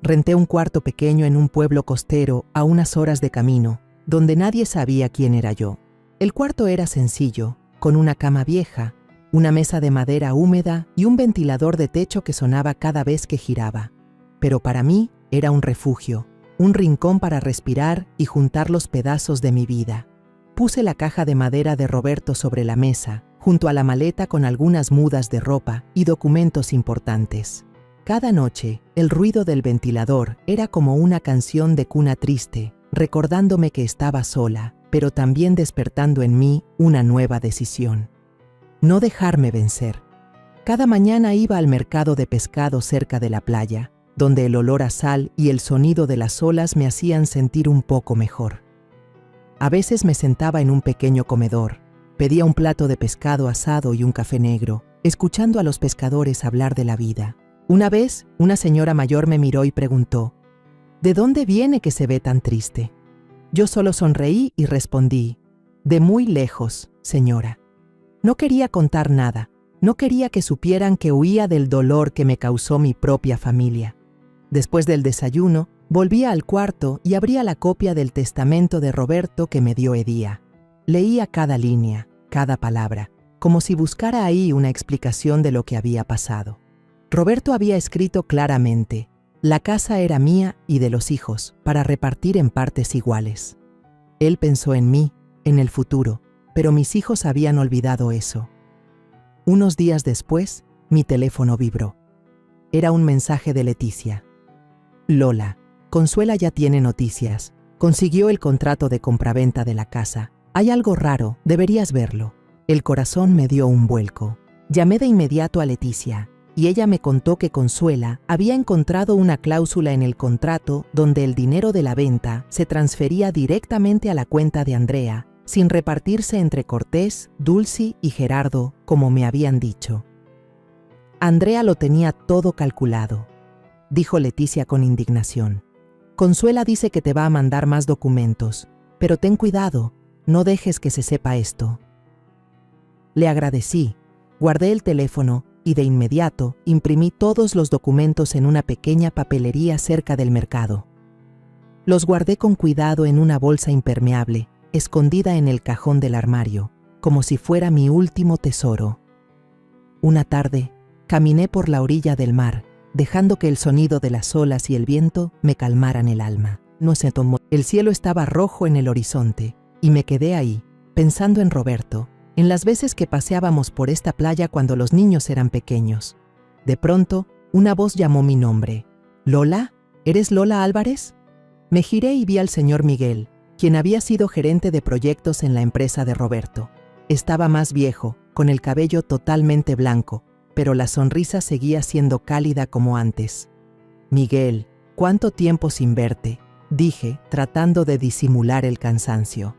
Renté un cuarto pequeño en un pueblo costero a unas horas de camino, donde nadie sabía quién era yo. El cuarto era sencillo, con una cama vieja, una mesa de madera húmeda y un ventilador de techo que sonaba cada vez que giraba. Pero para mí era un refugio, un rincón para respirar y juntar los pedazos de mi vida. Puse la caja de madera de Roberto sobre la mesa, junto a la maleta con algunas mudas de ropa y documentos importantes. Cada noche, el ruido del ventilador era como una canción de cuna triste, recordándome que estaba sola, pero también despertando en mí una nueva decisión. No dejarme vencer. Cada mañana iba al mercado de pescado cerca de la playa, donde el olor a sal y el sonido de las olas me hacían sentir un poco mejor. A veces me sentaba en un pequeño comedor, pedía un plato de pescado asado y un café negro, escuchando a los pescadores hablar de la vida. Una vez, una señora mayor me miró y preguntó, ¿de dónde viene que se ve tan triste? Yo solo sonreí y respondí, de muy lejos, señora. No quería contar nada, no quería que supieran que huía del dolor que me causó mi propia familia. Después del desayuno, volvía al cuarto y abría la copia del testamento de Roberto que me dio Edía. Leía cada línea, cada palabra, como si buscara ahí una explicación de lo que había pasado. Roberto había escrito claramente, la casa era mía y de los hijos, para repartir en partes iguales. Él pensó en mí, en el futuro, pero mis hijos habían olvidado eso. Unos días después, mi teléfono vibró. Era un mensaje de Leticia. Lola, Consuela ya tiene noticias. Consiguió el contrato de compraventa de la casa. Hay algo raro, deberías verlo. El corazón me dio un vuelco. Llamé de inmediato a Leticia, y ella me contó que Consuela había encontrado una cláusula en el contrato donde el dinero de la venta se transfería directamente a la cuenta de Andrea, sin repartirse entre Cortés, Dulcy y Gerardo, como me habían dicho. Andrea lo tenía todo calculado, dijo Leticia con indignación. Consuela dice que te va a mandar más documentos, pero ten cuidado, no dejes que se sepa esto. Le agradecí, guardé el teléfono y de inmediato imprimí todos los documentos en una pequeña papelería cerca del mercado. Los guardé con cuidado en una bolsa impermeable, escondida en el cajón del armario, como si fuera mi último tesoro. Una tarde, caminé por la orilla del mar, dejando que el sonido de las olas y el viento me calmaran el alma. No se tomó. El cielo estaba rojo en el horizonte, y me quedé ahí, pensando en Roberto, en las veces que paseábamos por esta playa cuando los niños eran pequeños. De pronto, una voz llamó mi nombre. ¿Lola? ¿Eres Lola Álvarez? Me giré y vi al señor Miguel, quien había sido gerente de proyectos en la empresa de Roberto. Estaba más viejo, con el cabello totalmente blanco, pero la sonrisa seguía siendo cálida como antes. Miguel, ¿cuánto tiempo sin verte?, dije, tratando de disimular el cansancio.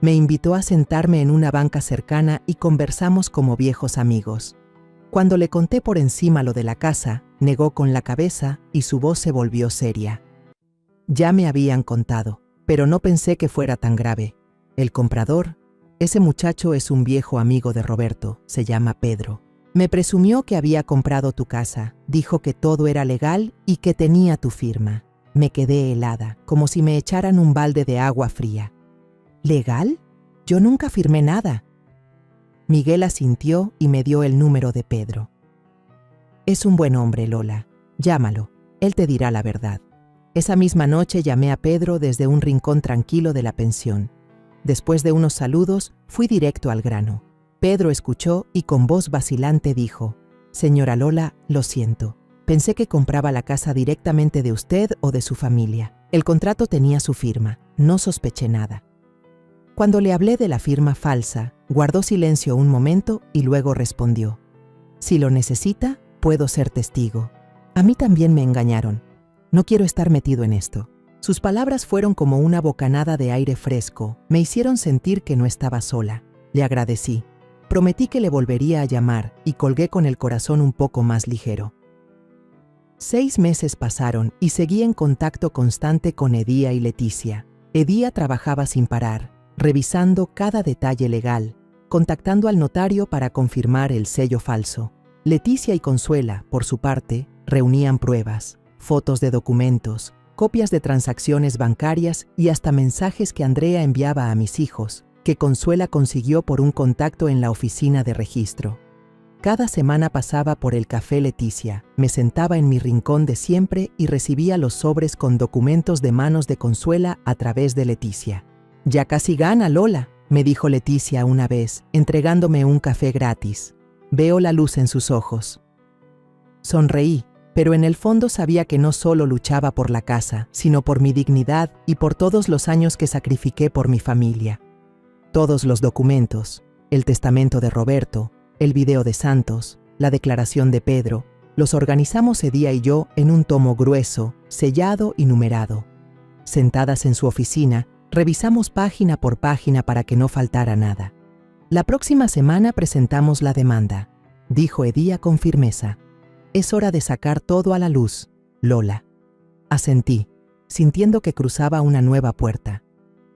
Me invitó a sentarme en una banca cercana y conversamos como viejos amigos. Cuando le conté por encima lo de la casa, negó con la cabeza y su voz se volvió seria. Ya me habían contado, pero no pensé que fuera tan grave. El comprador, ese muchacho es un viejo amigo de Roberto, se llama Pedro. Me presumió que había comprado tu casa, dijo que todo era legal y que tenía tu firma. Me quedé helada, como si me echaran un balde de agua fría. ¿Legal? Yo nunca firmé nada. Miguel asintió y me dio el número de Pedro. Es un buen hombre, Lola. Llámalo, él te dirá la verdad. Esa misma noche llamé a Pedro desde un rincón tranquilo de la pensión. Después de unos saludos, fui directo al grano. Pedro escuchó y con voz vacilante dijo: «Señora Lola, lo siento. Pensé que compraba la casa directamente de usted o de su familia. El contrato tenía su firma. No sospeché nada». Cuando le hablé de la firma falsa, guardó silencio un momento y luego respondió: si lo necesita, puedo ser testigo. A mí también me engañaron. No quiero estar metido en esto. Sus palabras fueron como una bocanada de aire fresco. Me hicieron sentir que no estaba sola. Le agradecí. Prometí que le volvería a llamar y colgué con el corazón un poco más ligero. 6 meses pasaron y seguí en contacto constante con Edía y Leticia. Edía trabajaba sin parar, revisando cada detalle legal, contactando al notario para confirmar el sello falso. Leticia y Consuela, por su parte, reunían pruebas, fotos de documentos, copias de transacciones bancarias y hasta mensajes que Andrea enviaba a mis hijos, que Consuela consiguió por un contacto en la oficina de registro. Cada semana pasaba por el café Leticia, me sentaba en mi rincón de siempre y recibía los sobres con documentos de manos de Consuela a través de Leticia. «Ya casi gana, Lola», me dijo Leticia una vez, entregándome un café gratis. Veo la luz en sus ojos. Sonreí, pero en el fondo sabía que no solo luchaba por la casa, sino por mi dignidad y por todos los años que sacrifiqué por mi familia. Todos los documentos, el testamento de Roberto, el video de Santos, la declaración de Pedro, los organizamos Edía y yo en un tomo grueso, sellado y numerado. Sentadas en su oficina, revisamos página por página para que no faltara nada. La próxima semana presentamos la demanda, dijo Edía con firmeza. Es hora de sacar todo a la luz, Lola. Asentí, sintiendo que cruzaba una nueva puerta.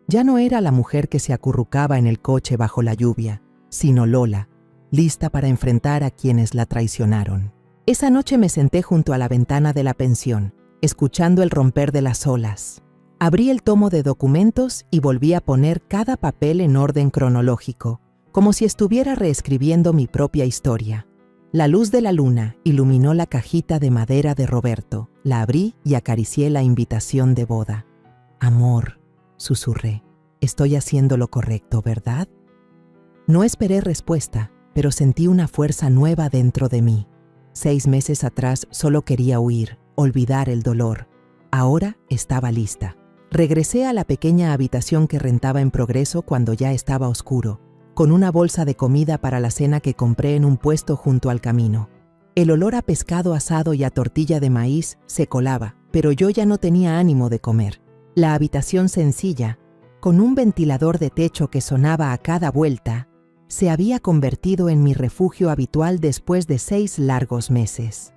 Ya no era la mujer que se acurrucaba en el coche bajo la lluvia, sino Lola, lista para enfrentar a quienes la traicionaron. Esa noche me senté junto a la ventana de la pensión, escuchando el romper de las olas. Abrí el tomo de documentos y volví a poner cada papel en orden cronológico, como si estuviera reescribiendo mi propia historia. La luz de la luna iluminó la cajita de madera de Roberto. La abrí y acaricié la invitación de boda. «Amor», susurré, «estoy haciendo lo correcto, ¿verdad?» No esperé respuesta, pero sentí una fuerza nueva dentro de mí. 6 meses atrás solo quería huir, olvidar el dolor. Ahora estaba lista. Regresé a la pequeña habitación que rentaba en Progreso cuando ya estaba oscuro, con una bolsa de comida para la cena que compré en un puesto junto al camino. El olor a pescado asado y a tortilla de maíz se colaba, pero yo ya no tenía ánimo de comer. La habitación sencilla, con un ventilador de techo que sonaba a cada vuelta, se había convertido en mi refugio habitual después de 6 largos meses.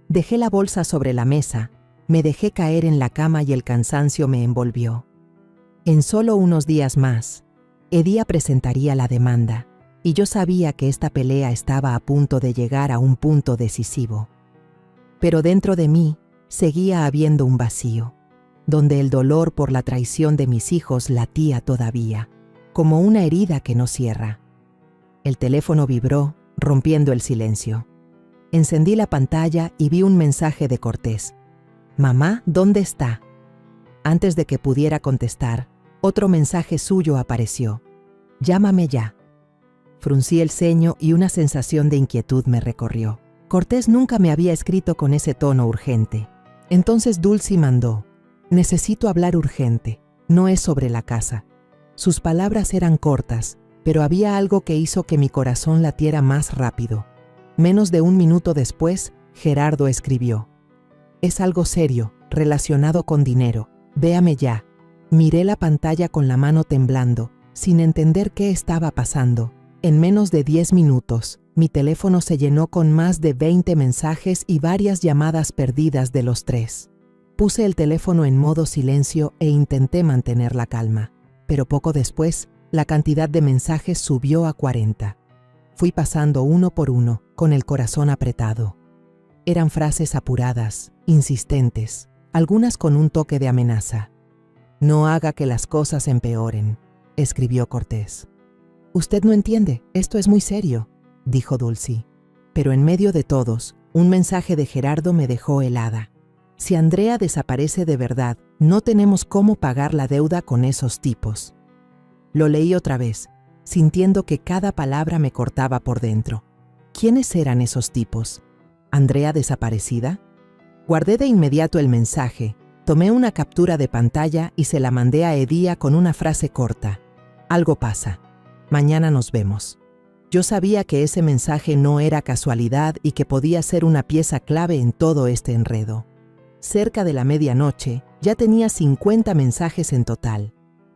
Dejé la bolsa sobre la mesa, me dejé caer en la cama y el cansancio me envolvió. En solo unos días más, Edía presentaría la demanda, y yo sabía que esta pelea estaba a punto de llegar a un punto decisivo. Pero dentro de mí seguía habiendo un vacío, donde el dolor por la traición de mis hijos latía todavía, como una herida que no cierra. El teléfono vibró, rompiendo el silencio. Encendí la pantalla y vi un mensaje de Cortés. «Mamá, ¿dónde está?» Antes de que pudiera contestar, otro mensaje suyo apareció. «Llámame ya». Fruncí el ceño y una sensación de inquietud me recorrió. Cortés nunca me había escrito con ese tono urgente. Entonces Dulcy mandó: «Necesito hablar urgente. No es sobre la casa». Sus palabras eran cortas, pero había algo que hizo que mi corazón latiera más rápido. Menos de 1 minuto después, Gerardo escribió: «Es algo serio, relacionado con dinero. Véame ya». Miré la pantalla con la mano temblando, sin entender qué estaba pasando. En menos de 10 minutos, mi teléfono se llenó con más de 20 mensajes y varias llamadas perdidas de los 3. Puse el teléfono en modo silencio e intenté mantener la calma, pero poco después, la cantidad de mensajes subió a 40. Fui pasando uno por uno, con el corazón apretado. Eran frases apuradas, insistentes, algunas con un toque de amenaza. «No haga que las cosas empeoren», escribió Cortés. «Usted no entiende, esto es muy serio», dijo Dulcy. Pero en medio de todos, un mensaje de Gerardo me dejó helada. «Si Andrea desaparece de verdad, no tenemos cómo pagar la deuda con esos tipos». Lo leí otra vez, sintiendo que cada palabra me cortaba por dentro. ¿Quiénes eran esos tipos? ¿Andrea desaparecida? Guardé de inmediato el mensaje, tomé una captura de pantalla y se la mandé a Edía con una frase corta: Algo pasa. Mañana nos vemos. Yo sabía que ese mensaje no era casualidad y que podía ser una pieza clave en todo este enredo. Cerca de la medianoche, ya tenía 50 mensajes en total.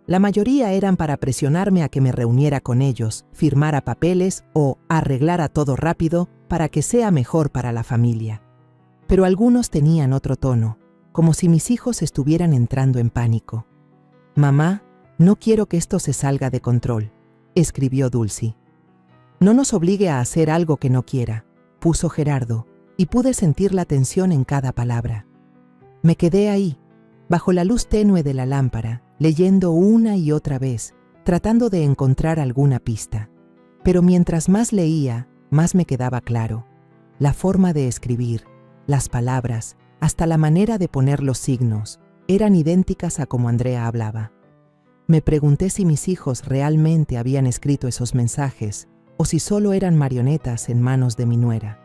La mayoría eran para presionarme a que me reuniera con ellos, firmara papeles o arreglara todo rápido para que sea mejor para la familia. Pero algunos tenían otro tono, como si mis hijos estuvieran entrando en pánico. «Mamá, no quiero que esto se salga de control», escribió Dulcy. «No nos obligue a hacer algo que no quiera», puso Gerardo, y pude sentir la tensión en cada palabra. Me quedé ahí, bajo la luz tenue de la lámpara, leyendo una y otra vez, tratando de encontrar alguna pista. Pero mientras más leía, más me quedaba claro. La forma de escribir, las palabras, hasta la manera de poner los signos, eran idénticas a como Andrea hablaba. Me pregunté si mis hijos realmente habían escrito esos mensajes o si solo eran marionetas en manos de mi nuera.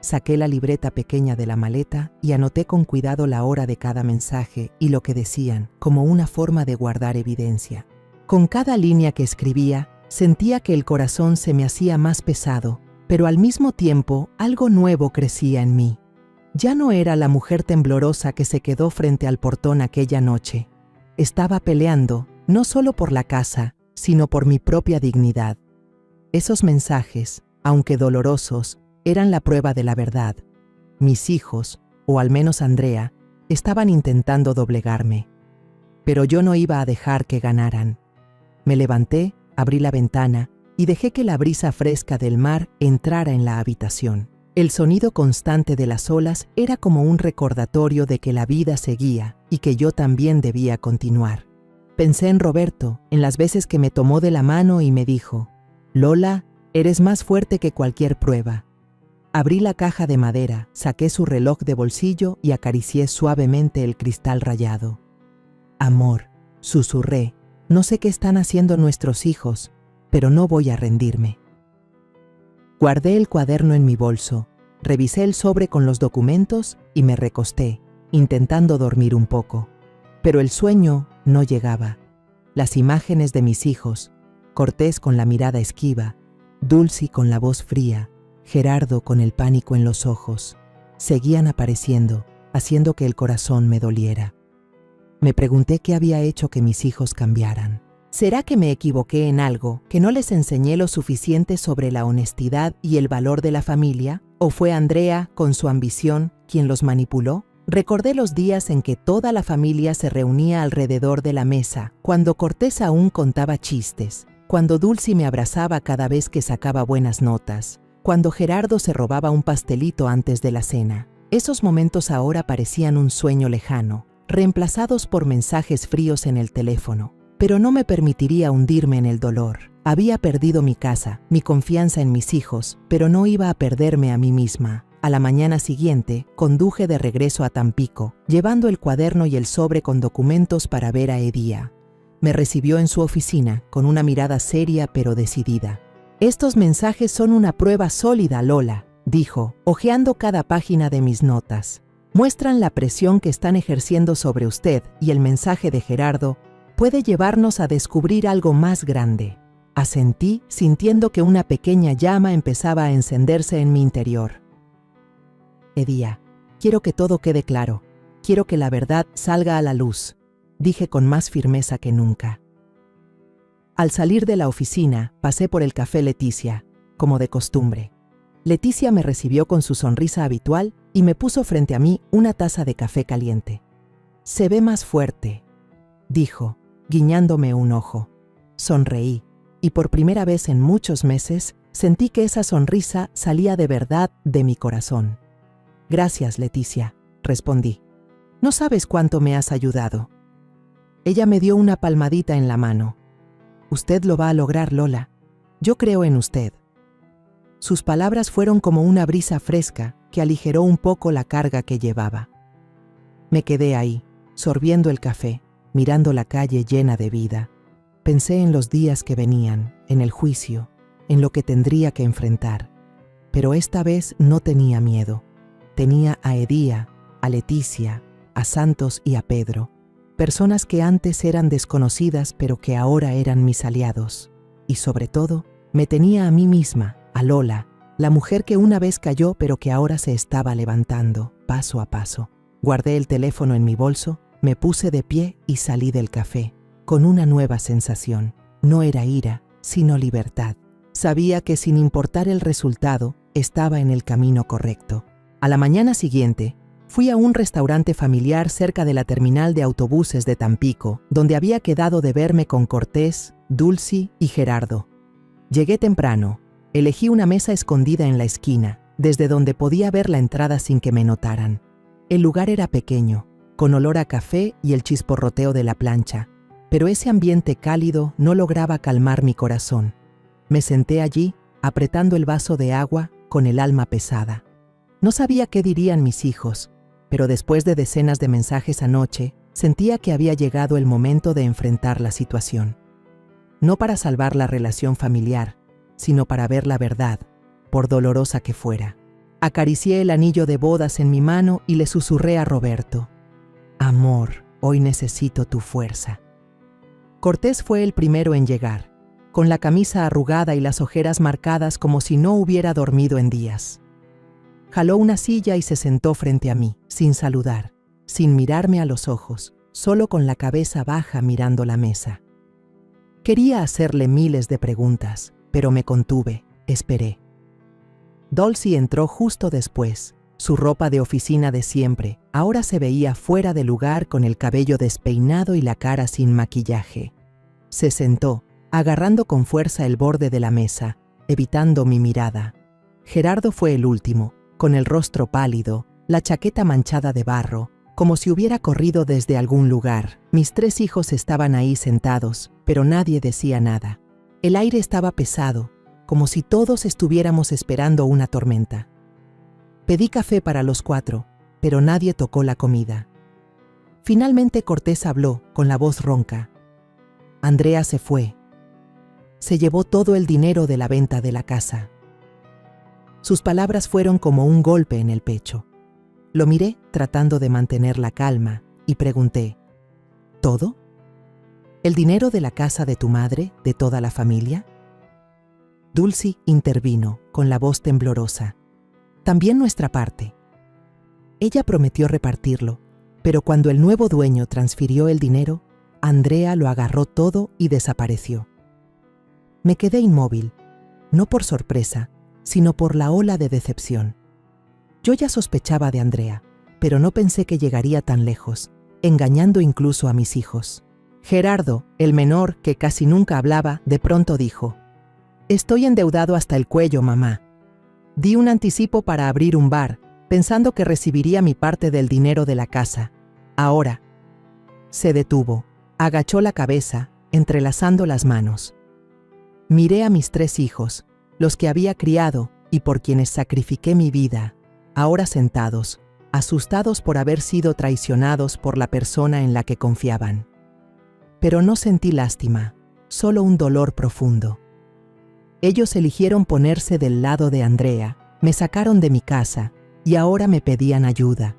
Saqué la libreta pequeña de la maleta y anoté con cuidado la hora de cada mensaje y lo que decían, como una forma de guardar evidencia. Con cada línea que escribía, sentía que el corazón se me hacía más pesado, pero al mismo tiempo algo nuevo crecía en mí. Ya no era la mujer temblorosa que se quedó frente al portón aquella noche. Estaba peleando, no solo por la casa, sino por mi propia dignidad. Esos mensajes, aunque dolorosos, eran la prueba de la verdad. Mis hijos, o al menos Andrea, estaban intentando doblegarme. Pero yo no iba a dejar que ganaran. Me levanté, abrí la ventana y dejé que la brisa fresca del mar entrara en la habitación. El sonido constante de las olas era como un recordatorio de que la vida seguía y que yo también debía continuar. Pensé en Roberto, en las veces que me tomó de la mano y me dijo: «Lola, eres más fuerte que cualquier prueba». Abrí la caja de madera, saqué su reloj de bolsillo y acaricié suavemente el cristal rayado. «Amor», susurré, «no sé qué están haciendo nuestros hijos, pero no voy a rendirme». Guardé el cuaderno en mi bolso, revisé el sobre con los documentos y me recosté, intentando dormir un poco. Pero el sueño no llegaba. Las imágenes de mis hijos, Cortés con la mirada esquiva, Dulcy con la voz fría, Gerardo con el pánico en los ojos, seguían apareciendo, haciendo que el corazón me doliera. Me pregunté qué había hecho que mis hijos cambiaran. ¿Será que me equivoqué en algo, que no les enseñé lo suficiente sobre la honestidad y el valor de la familia? ¿O fue Andrea, con su ambición, quien los manipuló? Recordé los días en que toda la familia se reunía alrededor de la mesa, cuando Cortés aún contaba chistes, cuando Dulcy me abrazaba cada vez que sacaba buenas notas, cuando Gerardo se robaba un pastelito antes de la cena. Esos momentos ahora parecían un sueño lejano, reemplazados por mensajes fríos en el teléfono. Pero no me permitiría hundirme en el dolor. Había perdido mi casa, mi confianza en mis hijos, pero no iba a perderme a mí misma. A la mañana siguiente, conduje de regreso a Tampico, llevando el cuaderno y el sobre con documentos para ver a Edía. Me recibió en su oficina, con una mirada seria pero decidida. «Estos mensajes son una prueba sólida, Lola», dijo, hojeando cada página de mis notas. «Muestran la presión que están ejerciendo sobre usted y el mensaje de Gerardo puede llevarnos a descubrir algo más grande». Asentí, sintiendo que una pequeña llama empezaba a encenderse en mi interior. «Edía, quiero que todo quede claro. Quiero que la verdad salga a la luz», dije con más firmeza que nunca. Al salir de la oficina, pasé por el café Leticia, como de costumbre. Leticia me recibió con su sonrisa habitual y me puso frente a mí una taza de café caliente. «Se ve más fuerte», dijo, guiñándome un ojo. Sonreí, y por primera vez en muchos meses sentí que esa sonrisa salía de verdad de mi corazón. «Gracias, Leticia», respondí. «No sabes cuánto me has ayudado». Ella me dio una palmadita en la mano. «Usted lo va a lograr, Lola. Yo creo en usted». Sus palabras fueron como una brisa fresca que aligeró un poco la carga que llevaba. Me quedé ahí, sorbiendo el café, mirando la calle llena de vida. Pensé en los días que venían, en el juicio, en lo que tendría que enfrentar. Pero esta vez no tenía miedo. Tenía a Edía, a Leticia, a Santos y a Pedro. personas que antes eran desconocidas pero que ahora eran mis aliados. Y sobre todo, me tenía a mí misma, a Lola, la mujer que una vez cayó pero que ahora se estaba levantando, paso a paso. Guardé el teléfono en mi bolso, me puse de pie y salí del café, con una nueva sensación. No era ira, sino libertad. Sabía que sin importar el resultado, estaba en el camino correcto. A la mañana siguiente, fui a un restaurante familiar cerca de la terminal de autobuses de Tampico, donde había quedado de verme con Cortés, Dulcy y Gerardo. Llegué temprano, elegí una mesa escondida en la esquina, desde donde podía ver la entrada sin que me notaran. El lugar era pequeño, con olor a café y el chisporroteo de la plancha, pero ese ambiente cálido no lograba calmar mi corazón. Me senté allí, apretando el vaso de agua, con el alma pesada. No sabía qué dirían mis hijos, pero después de decenas de mensajes anoche, sentía que había llegado el momento de enfrentar la situación. No para salvar la relación familiar, sino para ver la verdad, por dolorosa que fuera. Acaricié el anillo de bodas en mi mano y le susurré a Roberto: «Amor, hoy necesito tu fuerza». Cortés fue el primero en llegar, con la camisa arrugada y las ojeras marcadas como si no hubiera dormido en días. Jaló una silla y se sentó frente a mí, sin saludar, sin mirarme a los ojos, solo con la cabeza baja mirando la mesa. Quería hacerle miles de preguntas, pero me contuve, esperé. Dulcy entró justo después. Su ropa de oficina de siempre ahora se veía fuera de lugar, con el cabello despeinado y la cara sin maquillaje. Se sentó, agarrando con fuerza el borde de la mesa, evitando mi mirada. Gerardo fue el último, con el rostro pálido, la chaqueta manchada de barro, como si hubiera corrido desde algún lugar. Mis 3 hijos estaban ahí sentados, pero nadie decía nada. El aire estaba pesado, como si todos estuviéramos esperando una tormenta. Pedí café para los 4, pero nadie tocó la comida. Finalmente Cortés habló, con la voz ronca. Andrea se fue. Se llevó todo el dinero de la venta de la casa. Sus palabras fueron como un golpe en el pecho. Lo miré, tratando de mantener la calma, y pregunté: ¿todo? ¿El dinero de la casa de tu madre, de toda la familia? Dulcy intervino, con la voz temblorosa. También nuestra parte. Ella prometió repartirlo, pero cuando el nuevo dueño transfirió el dinero, Andrea lo agarró todo y desapareció. Me quedé inmóvil, no por sorpresa, sino por la ola de decepción. Yo ya sospechaba de Andrea, pero no pensé que llegaría tan lejos, engañando incluso a mis hijos. Gerardo, el menor, que casi nunca hablaba, de pronto dijo: «Estoy endeudado hasta el cuello, mamá. Di un anticipo para abrir un bar, pensando que recibiría mi parte del dinero de la casa. Ahora». Se detuvo, agachó la cabeza, entrelazando las manos. Miré a mis 3 hijos, los que había criado y por quienes sacrifiqué mi vida, ahora sentados, asustados por haber sido traicionados por la persona en la que confiaban. Pero no sentí lástima, solo un dolor profundo. Ellos eligieron ponerse del lado de Andrea, me sacaron de mi casa y ahora me pedían ayuda,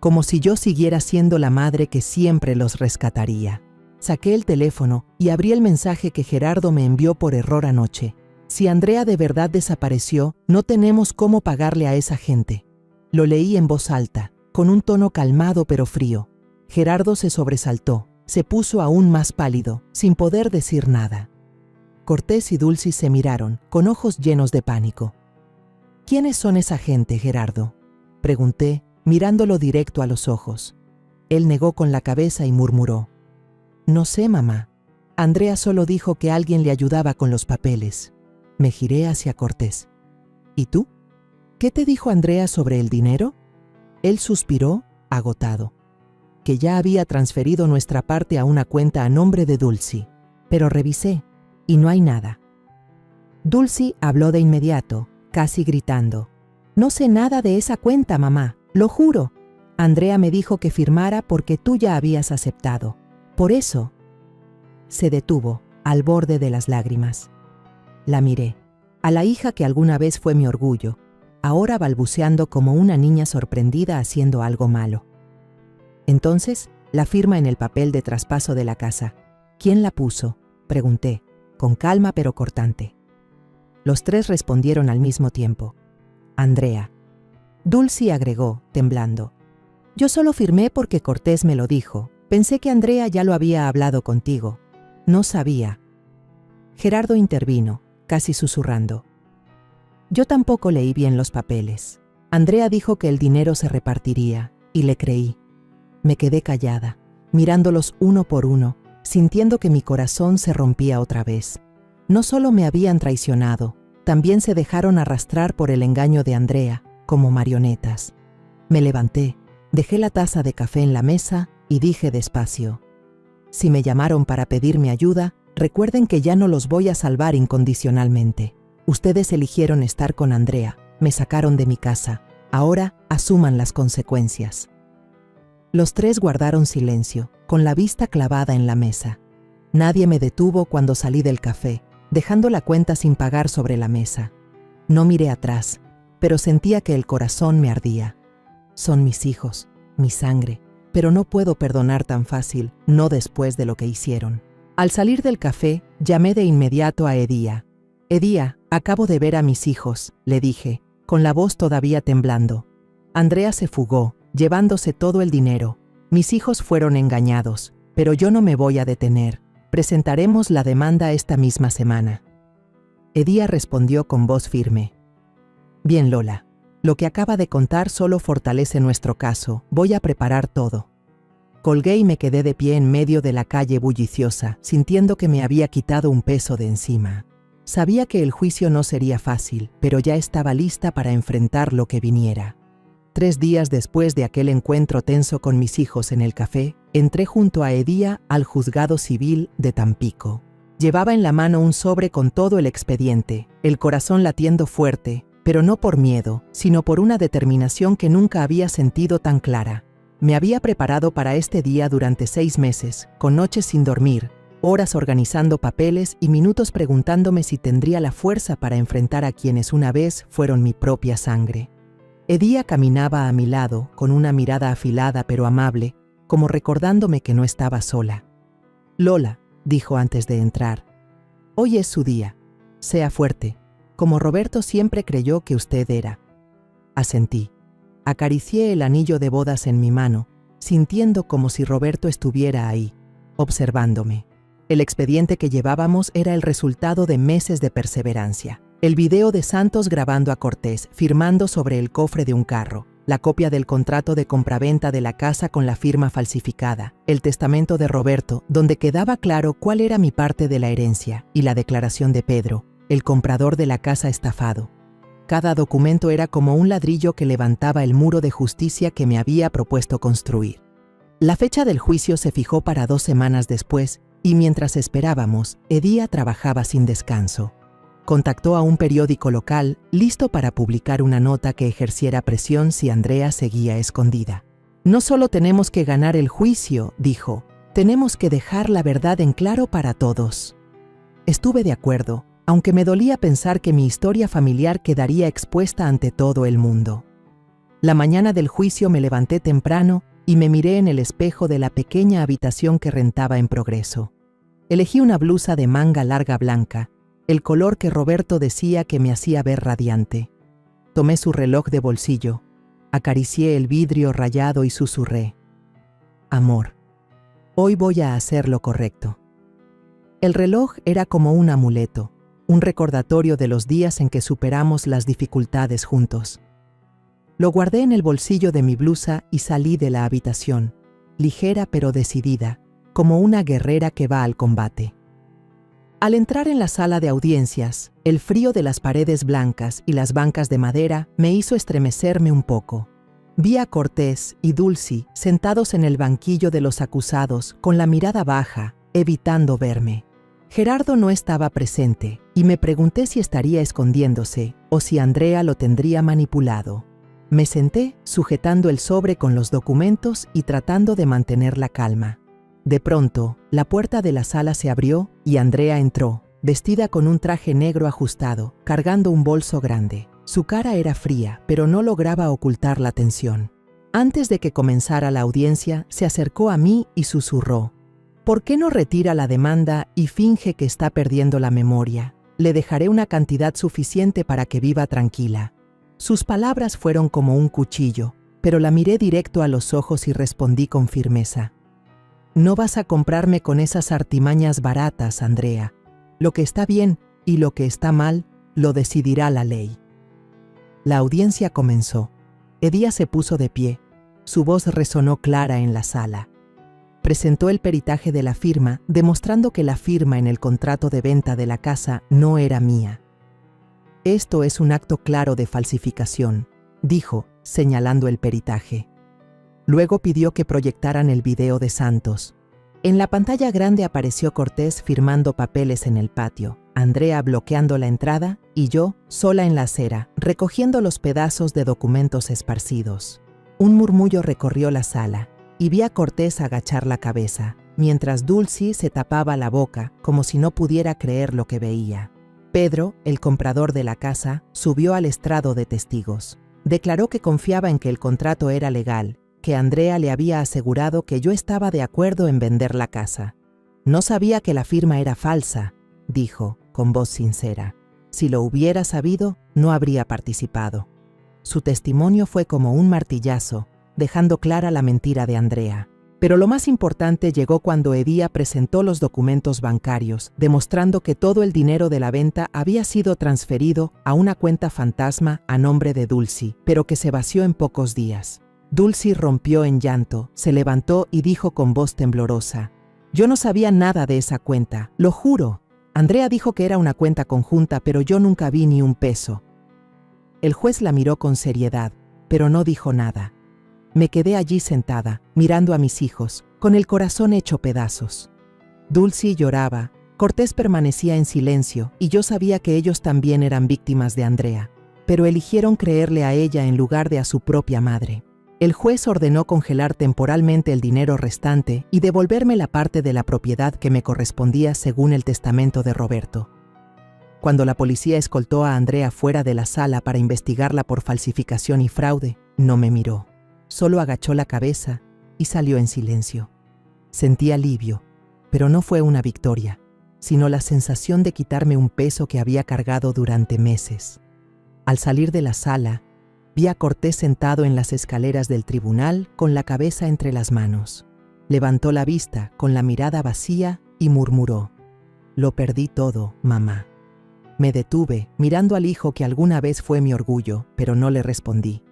como si yo siguiera siendo la madre que siempre los rescataría. Saqué el teléfono y abrí el mensaje que Gerardo me envió por error anoche. Si Andrea de verdad desapareció, no tenemos cómo pagarle a esa gente. Lo leí en voz alta, con un tono calmado pero frío. Gerardo se sobresaltó, se puso aún más pálido, sin poder decir nada. Cortés y Dulcy se miraron, con ojos llenos de pánico. ¿Quiénes son esa gente, Gerardo?, pregunté, mirándolo directo a los ojos. Él negó con la cabeza y murmuró: «No sé, mamá. Andrea solo dijo que alguien le ayudaba con los papeles». Me giré hacia Cortés. «¿Y tú? ¿Qué te dijo Andrea sobre el dinero?». Él suspiró, agotado. Que ya había transferido nuestra parte a una cuenta a nombre de Dulcy. Pero revisé, y no hay nada. Dulcy habló de inmediato, casi gritando: «No sé nada de esa cuenta, mamá, lo juro. Andrea me dijo que firmara porque tú ya habías aceptado. Por eso». Se detuvo, al borde de las lágrimas. La miré, a la hija que alguna vez fue mi orgullo, ahora balbuceando como una niña sorprendida haciendo algo malo. «Entonces, La firma en el papel de traspaso de la casa. ¿Quién la puso?, pregunté, con calma pero cortante. Los tres respondieron al mismo tiempo. Andrea. Dulcy agregó, temblando. Yo solo firmé porque Cortés me lo dijo. Pensé que Andrea ya lo había hablado contigo. No sabía. Gerardo intervino, casi susurrando. Yo tampoco leí bien los papeles. Andrea dijo que el dinero se repartiría, y le creí. Me quedé callada, mirándolos uno por uno, sintiendo que mi corazón se rompía otra vez. No solo me habían traicionado, también se dejaron arrastrar por el engaño de Andrea, como marionetas. Me levanté, dejé la taza de café en la mesa y dije despacio: si me llamaron para pedirme ayuda, recuerden que ya no los voy a salvar incondicionalmente. Ustedes eligieron estar con Andrea, me sacaron de mi casa. Ahora asuman las consecuencias. Los tres guardaron silencio, con la vista clavada en la mesa. Nadie me detuvo cuando salí del café, dejando la cuenta sin pagar sobre la mesa. No miré atrás, pero sentía que el corazón me ardía. Son mis hijos, mi sangre, pero no puedo perdonar tan fácil, no después de lo que hicieron. Al salir del café, llamé de inmediato a Edía. Edía, acabo de ver a mis hijos, le dije, con la voz todavía temblando. Andrea se fugó, llevándose todo el dinero. Mis hijos fueron engañados, pero yo no me voy a detener. Presentaremos la demanda esta misma semana. Edía respondió con voz firme. Bien, Lola. Lo que acaba de contar solo fortalece nuestro caso. Voy a preparar todo. Colgué y me quedé de pie en medio de la calle bulliciosa, sintiendo que me había quitado un peso de encima. Sabía que el juicio no sería fácil, pero ya estaba lista para enfrentar lo que viniera. 3 días después de aquel encuentro tenso con mis hijos en el café, entré junto a Edía al juzgado civil de Tampico. Llevaba en la mano un sobre con todo el expediente, el corazón latiendo fuerte, pero no por miedo, sino por una determinación que nunca había sentido tan clara. Me había preparado para este día durante 6 meses, con noches sin dormir, horas organizando papeles y minutos preguntándome si tendría la fuerza para enfrentar a quienes una vez fueron mi propia sangre. Edía caminaba a mi lado, con una mirada afilada pero amable, como recordándome que no estaba sola. Lola, dijo antes de entrar, hoy es su día. Sea fuerte, como Roberto siempre creyó que usted era. Asentí. Acaricié el anillo de bodas en mi mano, sintiendo como si Roberto estuviera ahí, observándome. El expediente que llevábamos era el resultado de meses de perseverancia. El video de Santos grabando a Cortés, firmando sobre el cofre de un carro, la copia del contrato de compraventa de la casa con la firma falsificada, el testamento de Roberto, donde quedaba claro cuál era mi parte de la herencia, y la declaración de Pedro, el comprador de la casa estafado. Cada documento era como un ladrillo que levantaba el muro de justicia que me había propuesto construir. La fecha del juicio se fijó para 2 semanas después, y mientras esperábamos, Edía trabajaba sin descanso. Contactó a un periódico local, listo para publicar una nota que ejerciera presión si Andrea seguía escondida. No solo tenemos que ganar el juicio, dijo, tenemos que dejar la verdad en claro para todos. Estuve de acuerdo, aunque me dolía pensar que mi historia familiar quedaría expuesta ante todo el mundo. La mañana del juicio me levanté temprano y me miré en el espejo de la pequeña habitación que rentaba en Progreso. Elegí una blusa de manga larga blanca, el color que Roberto decía que me hacía ver radiante. Tomé su reloj de bolsillo, acaricié el vidrio rayado y susurré: amor, hoy voy a hacer lo correcto. El reloj era como un amuleto, un recordatorio de los días en que superamos las dificultades juntos. Lo guardé en el bolsillo de mi blusa y salí de la habitación, ligera pero decidida, como una guerrera que va al combate. Al entrar en la sala de audiencias, el frío de las paredes blancas y las bancas de madera me hizo estremecerme un poco. Vi a Cortés y Dulcy sentados en el banquillo de los acusados con la mirada baja, evitando verme. Gerardo no estaba presente y me pregunté si estaría escondiéndose o si Andrea lo tendría manipulado. Me senté sujetando el sobre con los documentos y tratando de mantener la calma. De pronto, la puerta de la sala se abrió y Andrea entró, vestida con un traje negro ajustado, cargando un bolso grande. Su cara era fría, pero no lograba ocultar la tensión. Antes de que comenzara la audiencia, se acercó a mí y susurró: ¿por qué no retira la demanda y finge que está perdiendo la memoria? Le dejaré una cantidad suficiente para que viva tranquila. Sus palabras fueron como un cuchillo, pero la miré directo a los ojos y respondí con firmeza: no vas a comprarme con esas artimañas baratas, Andrea. Lo que está bien y lo que está mal lo decidirá la ley. La audiencia comenzó. Edía se puso de pie. Su voz resonó clara en la sala. Presentó el peritaje de la firma, demostrando que la firma en el contrato de venta de la casa no era mía. Esto es un acto claro de falsificación, dijo, señalando el peritaje. Luego pidió que proyectaran el video de Santos. En la pantalla grande apareció Cortés firmando papeles en el patio, Andrea bloqueando la entrada y yo, sola en la acera, recogiendo los pedazos de documentos esparcidos. Un murmullo recorrió la sala y vi a Cortés agachar la cabeza, mientras Dulcy se tapaba la boca como si no pudiera creer lo que veía. Pedro, el comprador de la casa, subió al estrado de testigos. Declaró que confiaba en que el contrato era legal, que Andrea le había asegurado que yo estaba de acuerdo en vender la casa. No sabía que la firma era falsa, dijo, con voz sincera. Si lo hubiera sabido, no habría participado. Su testimonio fue como un martillazo, dejando clara la mentira de Andrea. Pero lo más importante llegó cuando Edía presentó los documentos bancarios, demostrando que todo el dinero de la venta había sido transferido a una cuenta fantasma a nombre de Dulcy, pero que se vació en pocos días. Dulcy rompió en llanto, se levantó y dijo con voz temblorosa: yo no sabía nada de esa cuenta, lo juro. Andrea dijo que era una cuenta conjunta, pero yo nunca vi ni un peso. El juez la miró con seriedad, pero no dijo nada. Me quedé allí sentada, mirando a mis hijos, con el corazón hecho pedazos. Dulcy lloraba, Cortés permanecía en silencio y yo sabía que ellos también eran víctimas de Andrea, pero eligieron creerle a ella en lugar de a su propia madre. El juez ordenó congelar temporalmente el dinero restante y devolverme la parte de la propiedad que me correspondía según el testamento de Roberto. Cuando la policía escoltó a Andrea fuera de la sala para investigarla por falsificación y fraude, no me miró. Solo agachó la cabeza y salió en silencio. Sentí alivio, pero no fue una victoria, sino la sensación de quitarme un peso que había cargado durante meses. Al salir de la sala, vi a Cortés sentado en las escaleras del tribunal con la cabeza entre las manos. Levantó la vista con la mirada vacía y murmuró: lo perdí todo, mamá. Me detuve, mirando al hijo que alguna vez fue mi orgullo, pero no le respondí.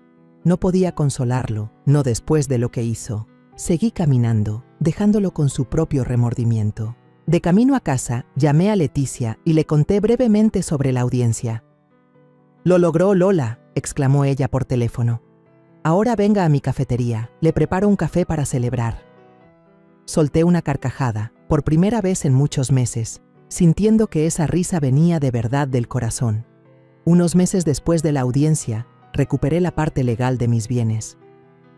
No podía consolarlo, no después de lo que hizo. Seguí caminando, dejándolo con su propio remordimiento. De camino a casa, llamé a Leticia y le conté brevemente sobre la audiencia. «Lo logró, Lola», exclamó ella por teléfono. «Ahora venga a mi cafetería, le preparo un café para celebrar». Solté una carcajada, por primera vez en muchos meses, sintiendo que esa risa venía de verdad del corazón. Unos meses después de la audiencia, recuperé la parte legal de mis bienes.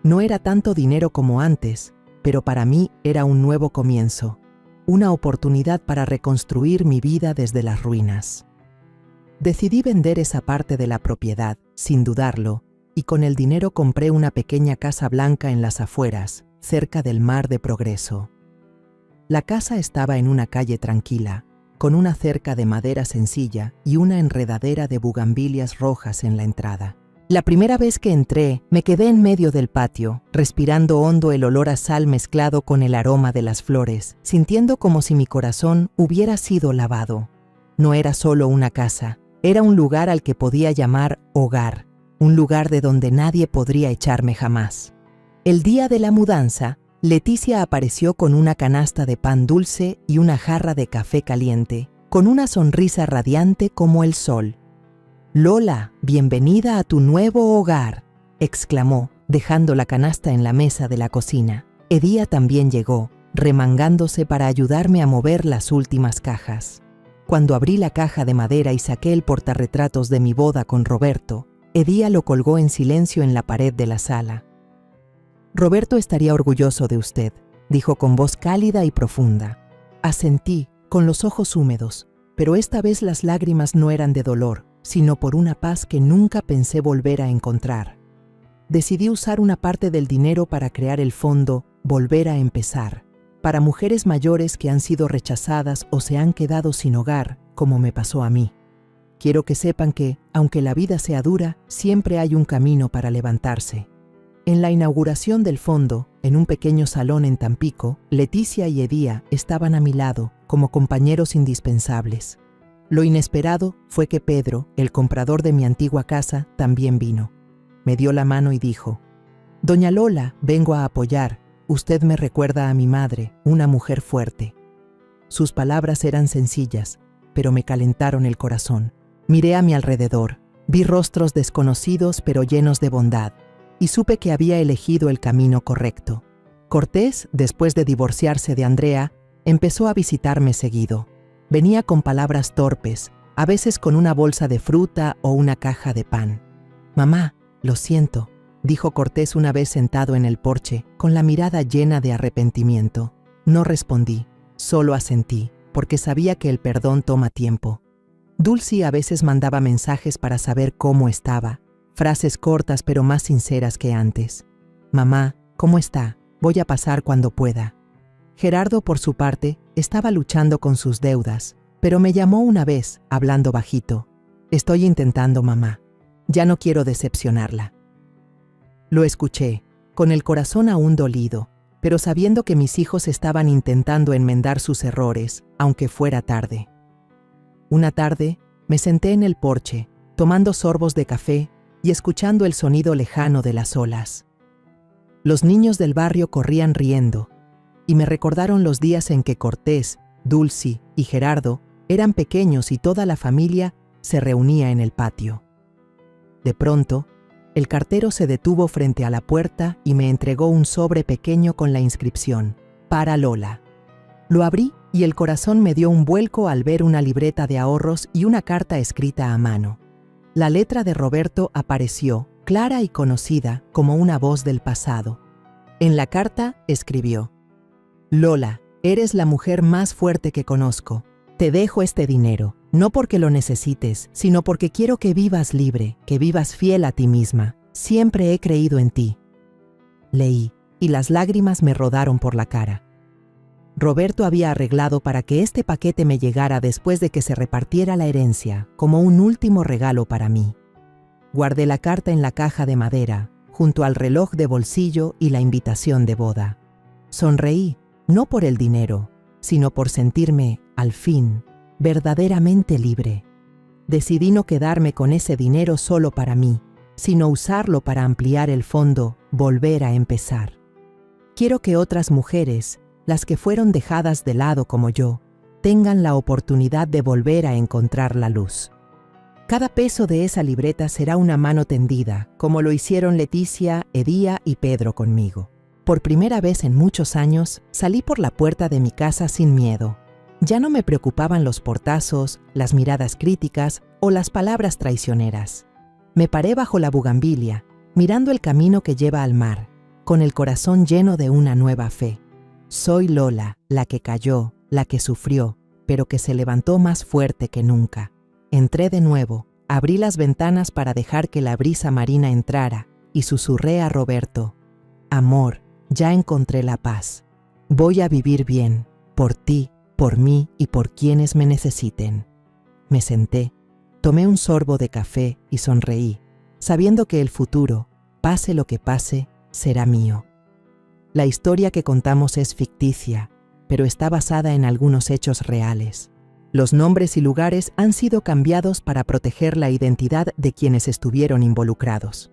No era tanto dinero como antes, pero para mí era un nuevo comienzo, una oportunidad para reconstruir mi vida desde las ruinas. Decidí vender esa parte de la propiedad, sin dudarlo, y con el dinero compré una pequeña casa blanca en las afueras, cerca del Mar de Progreso. La casa estaba en una calle tranquila, con una cerca de madera sencilla y una enredadera de bugambilias rojas en la entrada. La primera vez que entré, me quedé en medio del patio, respirando hondo el olor a sal mezclado con el aroma de las flores, sintiendo como si mi corazón hubiera sido lavado. No era solo una casa, era un lugar al que podía llamar hogar, un lugar de donde nadie podría echarme jamás. El día de la mudanza, Leticia apareció con una canasta de pan dulce y una jarra de café caliente, con una sonrisa radiante como el sol. «Lola, bienvenida a tu nuevo hogar», exclamó, dejando la canasta en la mesa de la cocina. Edía también llegó, remangándose para ayudarme a mover las últimas cajas. Cuando abrí la caja de madera y saqué el portarretratos de mi boda con Roberto, Edía lo colgó en silencio en la pared de la sala. «Roberto estaría orgulloso de usted», dijo con voz cálida y profunda. Asentí, con los ojos húmedos, pero esta vez las lágrimas no eran de dolor, sino por una paz que nunca pensé volver a encontrar. decidí usar una parte del dinero para crear el fondo Volver a Empezar, para mujeres mayores que han sido rechazadas o se han quedado sin hogar, como me pasó a mí. Quiero que sepan que, aunque la vida sea dura, siempre hay un camino para levantarse. En la inauguración del fondo, en un pequeño salón en Tampico, Leticia y Edía estaban a mi lado, como compañeros indispensables. Lo inesperado fue que Pedro, el comprador de mi antigua casa, también vino. Me dio la mano y dijo: «Doña Lola, vengo a apoyar. Usted me recuerda a mi madre, una mujer fuerte». Sus palabras eran sencillas, pero me calentaron el corazón. Miré a mi alrededor, vi rostros desconocidos pero llenos de bondad, y supe que había elegido el camino correcto. Cortés, después de divorciarse de Andrea, empezó a visitarme seguido. Venía con palabras torpes, a veces con una bolsa de fruta o una caja de pan. «Mamá, lo siento», dijo Cortés una vez sentado en el porche, con la mirada llena de arrepentimiento. No respondí, solo asentí, porque sabía que el perdón toma tiempo. Dulcy a veces mandaba mensajes para saber cómo estaba, frases cortas pero más sinceras que antes. «Mamá, ¿cómo está? Voy a pasar cuando pueda». Gerardo, por su parte, estaba luchando con sus deudas, pero me llamó una vez, hablando bajito. «Estoy intentando, mamá. Ya no quiero decepcionarla». Lo escuché, con el corazón aún dolido, pero sabiendo que mis hijos estaban intentando enmendar sus errores, aunque fuera tarde. Una tarde, me senté en el porche, tomando sorbos de café y escuchando el sonido lejano de las olas. Los niños del barrio corrían riendo, y me recordaron los días en que Cortés, Dulcy y Gerardo eran pequeños y toda la familia se reunía en el patio. De pronto, el cartero se detuvo frente a la puerta y me entregó un sobre pequeño con la inscripción: «Para Lola». Lo abrí y el corazón me dio un vuelco al ver una libreta de ahorros y una carta escrita a mano. La letra de Roberto apareció, clara y conocida, como una voz del pasado. En la carta escribió: «Lola, eres la mujer más fuerte que conozco. Te dejo este dinero, no porque lo necesites, sino porque quiero que vivas libre, que vivas fiel a ti misma. Siempre he creído en ti». Leí, y las lágrimas me rodaron por la cara. Roberto había arreglado para que este paquete me llegara después de que se repartiera la herencia, como un último regalo para mí. Guardé la carta en la caja de madera, junto al reloj de bolsillo y la invitación de boda. Sonreí, no por el dinero, sino por sentirme, al fin, verdaderamente libre. Decidí no quedarme con ese dinero solo para mí, sino usarlo para ampliar el fondo Volver a Empezar. Quiero que otras mujeres, las que fueron dejadas de lado como yo, tengan la oportunidad de volver a encontrar la luz. Cada peso de esa libreta será una mano tendida, como lo hicieron Leticia, Edía y Pedro conmigo. Por primera vez en muchos años, salí por la puerta de mi casa sin miedo. Ya no me preocupaban los portazos, las miradas críticas o las palabras traicioneras. Me paré bajo la bugambilia, mirando el camino que lleva al mar, con el corazón lleno de una nueva fe. Soy Lola, la que cayó, la que sufrió, pero que se levantó más fuerte que nunca. Entré de nuevo, abrí las ventanas para dejar que la brisa marina entrara y susurré a Roberto: «Amor, ya encontré la paz. Voy a vivir bien, por ti, por mí y por quienes me necesiten». Me senté, tomé un sorbo de café y sonreí, sabiendo que el futuro, pase lo que pase, será mío. La historia que contamos es ficticia, pero está basada en algunos hechos reales. Los nombres y lugares han sido cambiados para proteger la identidad de quienes estuvieron involucrados.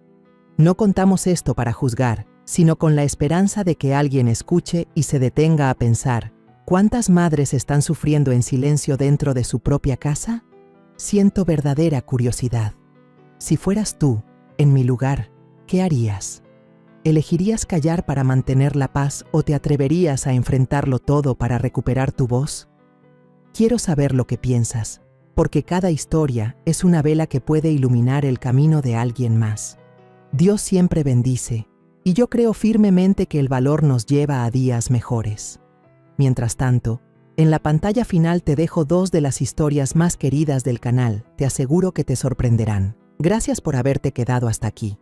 No contamos esto para juzgar, sino con la esperanza de que alguien escuche y se detenga a pensar: ¿cuántas madres están sufriendo en silencio dentro de su propia casa? Siento verdadera curiosidad. Si fueras tú, en mi lugar, ¿qué harías? ¿Elegirías callar para mantener la paz o te atreverías a enfrentarlo todo para recuperar tu voz? Quiero saber lo que piensas, porque cada historia es una vela que puede iluminar el camino de alguien más. Dios siempre bendice, y yo creo firmemente que el valor nos lleva a días mejores. Mientras tanto, en la pantalla final te dejo 2 de las historias más queridas del canal, te aseguro que te sorprenderán. Gracias por haberte quedado hasta aquí.